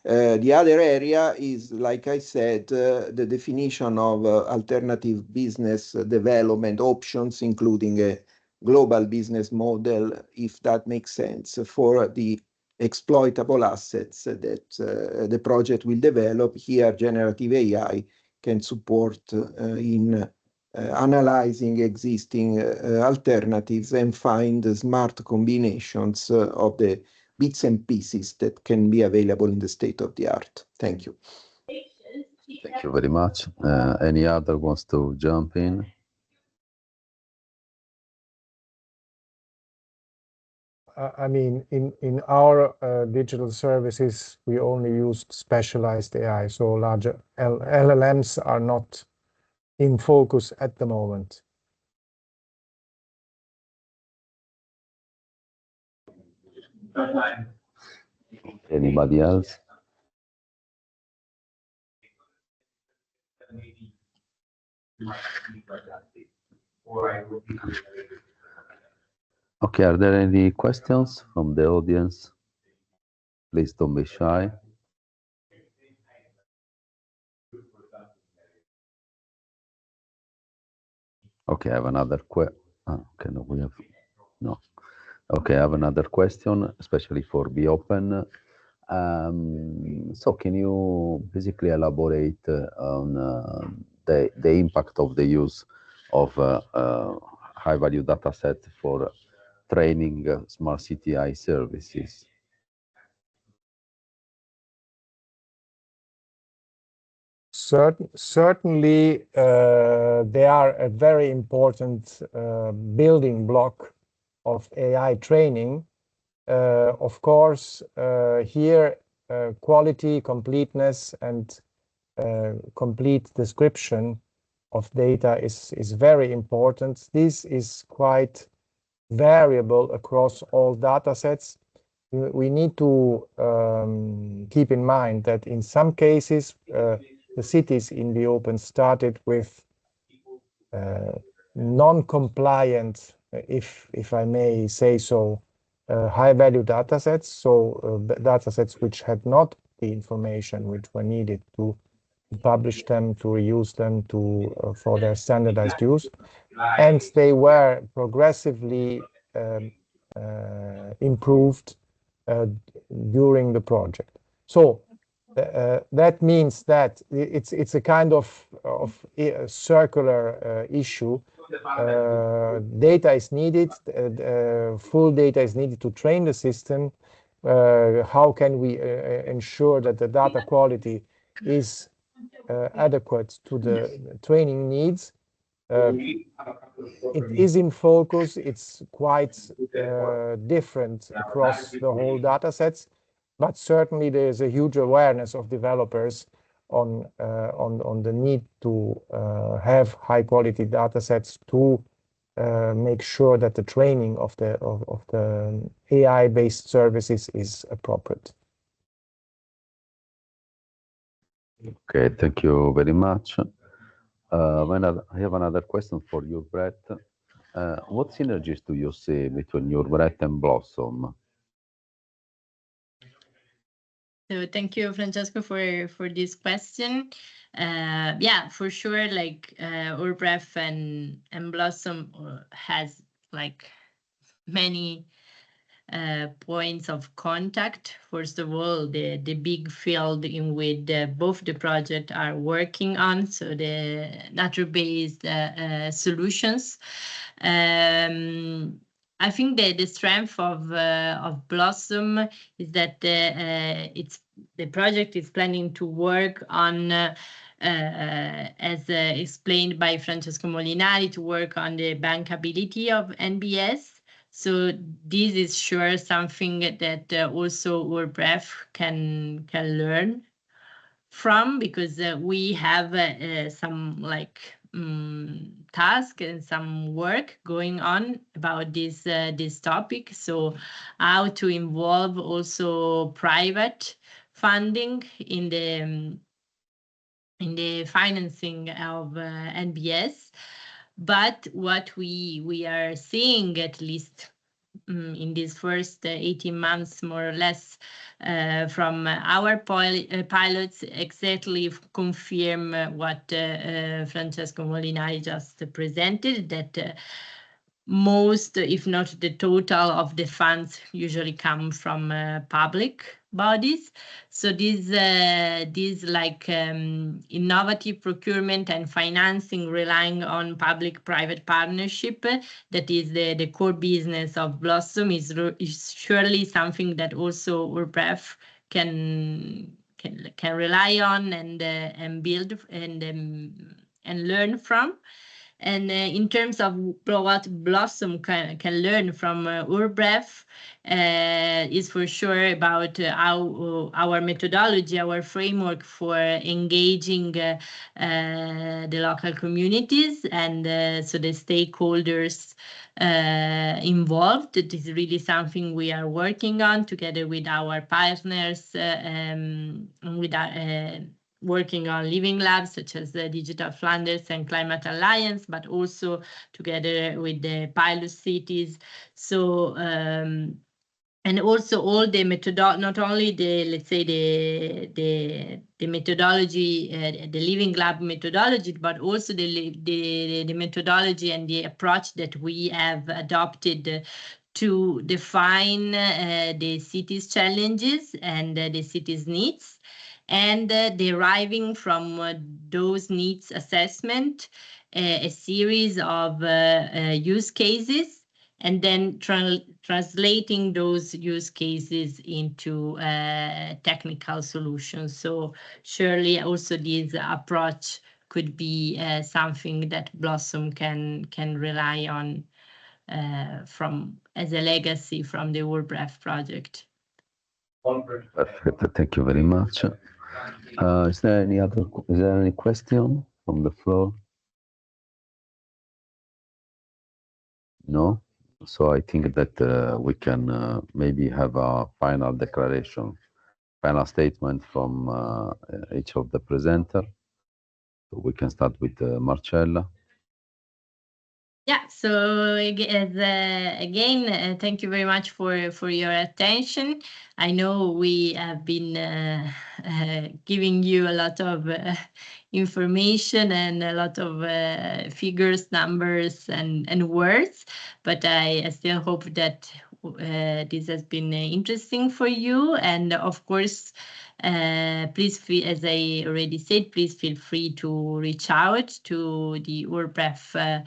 The other area is, like I said, the definition of alternative business development options, including a global business model, if that makes sense, for the exploitable assets that the project will develop. Here, generative AI can support in analyzing existing alternatives and find smart combinations of the bits and pieces that can be available in the state of the art. Thank you. Thank you very much. Any other wants to jump in? I mean, in our digital services, we only use specialized AI, so larger LLMs are not in focus at the moment. Anybody else? Okay, are there any questions from the audience? Please don't be shy. Okay, I have another question. Okay, no, we have no. Okay, I have another question, especially for BeOPEN. So can you basically elaborate on the impact of the use of high-value data set for training smart city AI services? Certainly, they are a very important building block of AI training, of course, here quality, completeness, and complete description of data is very important. This is quite variable across all data sets. We need to keep in mind that in some cases, the cities in BeOPEN started with non-compliant, if I may say so, high-value data sets. So data sets which had not the information which were needed to publish them, to reuse them, to for their standardized use, and they were progressively improved during the project. So that means that it's a kind of circular issue. Data is needed, full data is needed to train the system. How can we ensure that the data quality is adequate to the training needs? It is in focus. It's quite different across the whole data sets, but certainly there is a huge awareness of developers on the need to have high quality data sets to make sure that the training of the AI based services is appropriate. Okay, thank you very much. I have another question for URBREATH. What synergies do you see between URBREATH and Blossom? So thank you, Francesco, for this question. Yeah, for sure, like URBREATH and Blossom has like many points of contact. First of all, the big field in which both the projects are working on, so the nature-based solutions. I think the strength of Blossom is that the project is planning to work on, as explained by Francesco Molinari, to work on the bankability of NBS. So this is sure something that also URBREATH can learn from, because we have some like task and some work going on about this topic. So how to involve also private funding in the financing of NBS. But what we are seeing, at least in these first 18 months, more or less, from our pilots, exactly confirm what Francesco Molinari just presented, that most, if not the total of the funds usually come from public bodies. So this like innovative procurement and financing relying on public-private partnership, that is the core business of Blossom, is surely something that also URBREATH can rely on and build and learn from. And in terms of what Blossom can learn from URBREATH, is for sure about our methodology, our framework for engaging the local communities and so the stakeholders involved. It is really something we are working on together with our partners and with our working on living labs such as the Digital Flanders and Climate Alliance, but also together with the pilot cities. So and also all the not only the, let's say, the methodology, the living lab methodology, but also the methodology and the approach that we have adopted to define the city's challenges and the city's needs, and deriving from those needs assessment a series of use cases, and then translating those use cases into technical solutions. So surely also this approach could be something that Blossom can rely on as a legacy from the URBREATH project. Perfect. Thank you very much. Is there any question from the floor? No. So I think that we can maybe have a final declaration, final statement from each of the presenter. So we can start with Marcella. Yeah, so again, thank you very much for your attention. I know we have been giving you a lot of information and a lot of figures, numbers, and words, but I still hope that this has been interesting for you. And of course, please feel, as I already said, please feel free to reach out to the URBREATH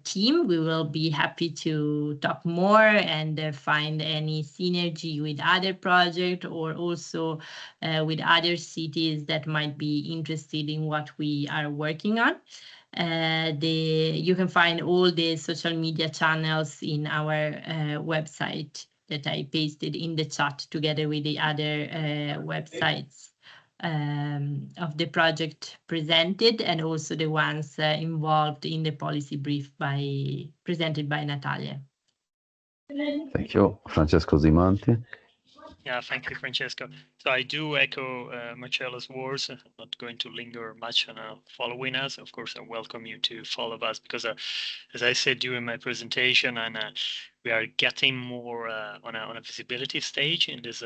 team. We will be happy to talk more and find any synergy with other projects, or also with other cities that might be interested in what we are working on. You can find all the social media channels in our website that I pasted in the chat together with the other websites of the project presented, and also the ones involved in the policy brief presented by Natalia. Thank you. Francesco Zimanti. Yeah, thank you, Francesco. So I do echo Marcella's words. I'm not going to linger much on following us. Of course, I welcome you to follow us because, as I said during my presentation, and we are getting more on a visibility stage in this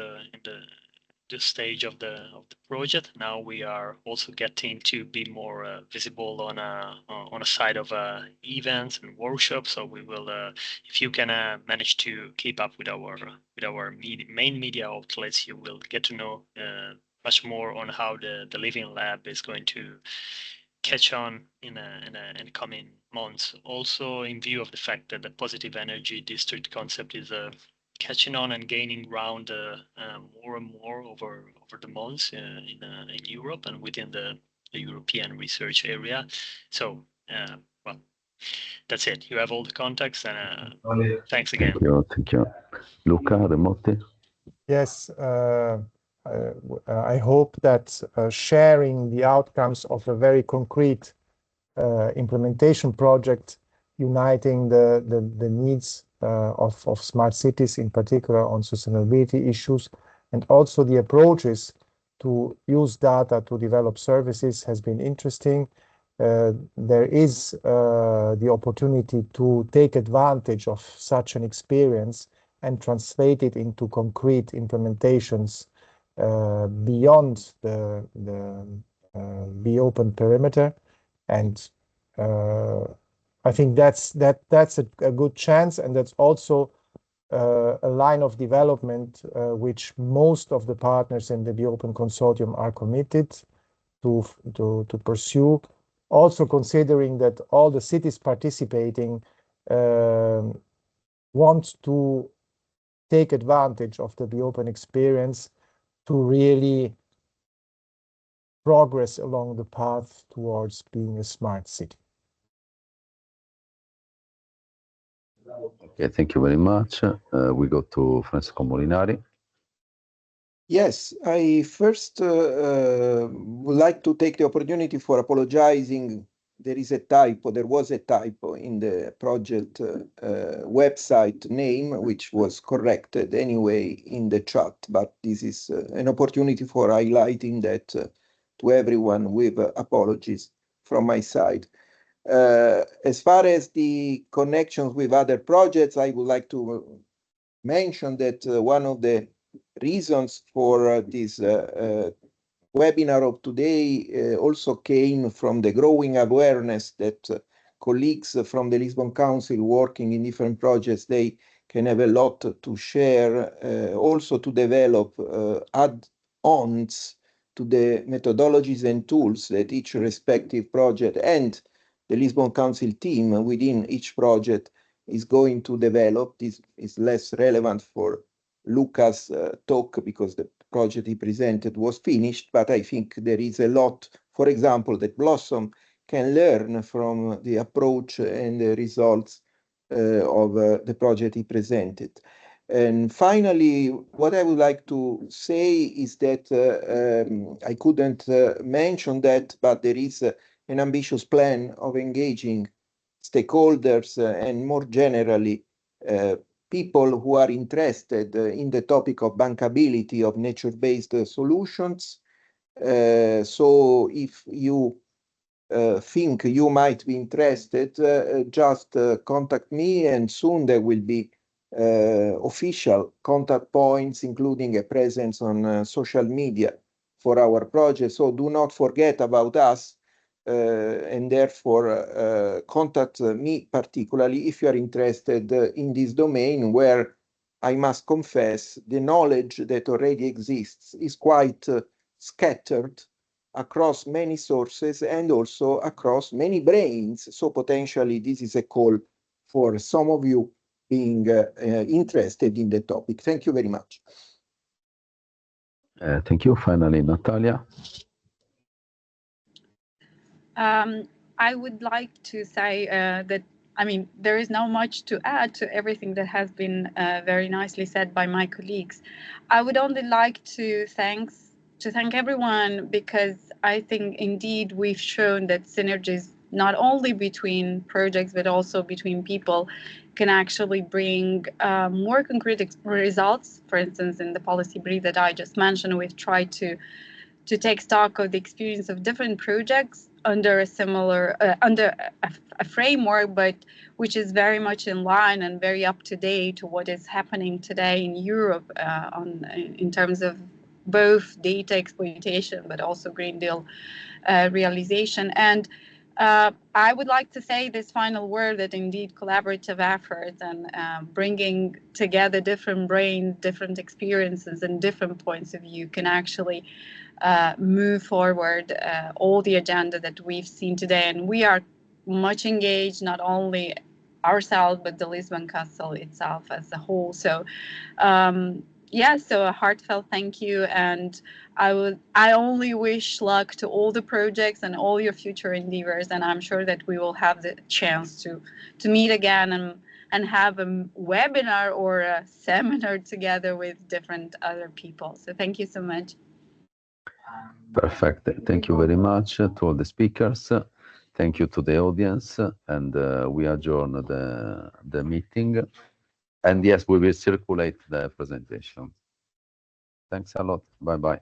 stage of the project. Now we are also getting to be more visible on a side of events and workshops. So we will, if you can manage to keep up with our main media outlets, you will get to know much more on how the Living Lab is going to catch on in the coming months. Also, in view of the fact that the positive energy district concept is catching on and gaining ground more and more over the months in Europe and within the European research area. So, well, that's it. You have all the contacts, and thanks again. Thank you. Luca Remotti. Yes, I hope that sharing the outcomes of a very concrete implementation project uniting the needs of smart cities, in particular on sustainability issues, and also the approaches to use data to develop services has been interesting. There is the opportunity to take advantage of such an experience and translate it into concrete implementations beyond the BeOPEN perimeter. And I think that's a good chance, and that's also a line of development which most of the partners in the BeOPEN consortium are committed to pursue. Also considering that all the cities participating want to take advantage of the BeOPEN experience to really progress along the path towards being a smart city. Okay, thank you very much. We go to Francesco Molinari. Yes, I first would like to take the opportunity for apologizing. There was a typo in the project website name, which was corrected anyway in the chat, but this is an opportunity for highlighting that to everyone, with apologies from my side. As far as the connections with other projects, I would like to mention that one of the reasons for this webinar of today also came from the growing awareness that colleagues from the Lisbon Council working in different projects, they can have a lot to share, also to develop add-ons to the methodologies and tools that each respective project and the Lisbon Council team within each project is going to develop. This is less relevant for Luca's talk because the project he presented was finished, but I think there is a lot, for example, that Blossom can learn from the approach and the results of the project he presented. And finally, what I would like to say is that I couldn't mention that, but there is an ambitious plan of engaging stakeholders and more generally people who are interested in the topic of bankability of nature-based solutions. So if you think you might be interested, just contact me, and soon there will be official contact points, including a presence on social media for our project. So do not forget about us, and therefore contact me particularly if you are interested in this domain, where I must confess the knowledge that already exists is quite scattered across many sources and also across many brains. So potentially this is a call for some of you being interested in the topic. Thank you very much. Thank you. Finally, Natalia. I would like to say that, I mean, there is not much to add to everything that has been very nicely said by my colleagues. I would only like to thank everyone, because I think indeed we've shown that synergies not only between projects but also between people can actually bring more concrete results. For instance, in the policy brief that I just mentioned, we've tried to take stock of the experience of different projects under a similar under a framework, but which is very much in line and very up to date to what is happening today in Europe in terms of both data exploitation but also Green Deal realization. And I would like to say this final word, that indeed collaborative efforts and bringing together different brains, different experiences and different points of view can actually move forward all the agenda that we've seen today. And we are much engaged, not only ourselves, but the Lisbon Council itself as a whole. So yeah, so a heartfelt thank you. And I only wish luck to all the projects and all your future endeavors. And I'm sure that we will have the chance to meet again and have a webinar or a seminar together with different other people. So thank you so much. Perfect. Thank you very much to all the speakers. Thank you to the audience, and we adjourn the meeting. And yes, we will circulate the presentation. Thanks a lot. Bye-bye.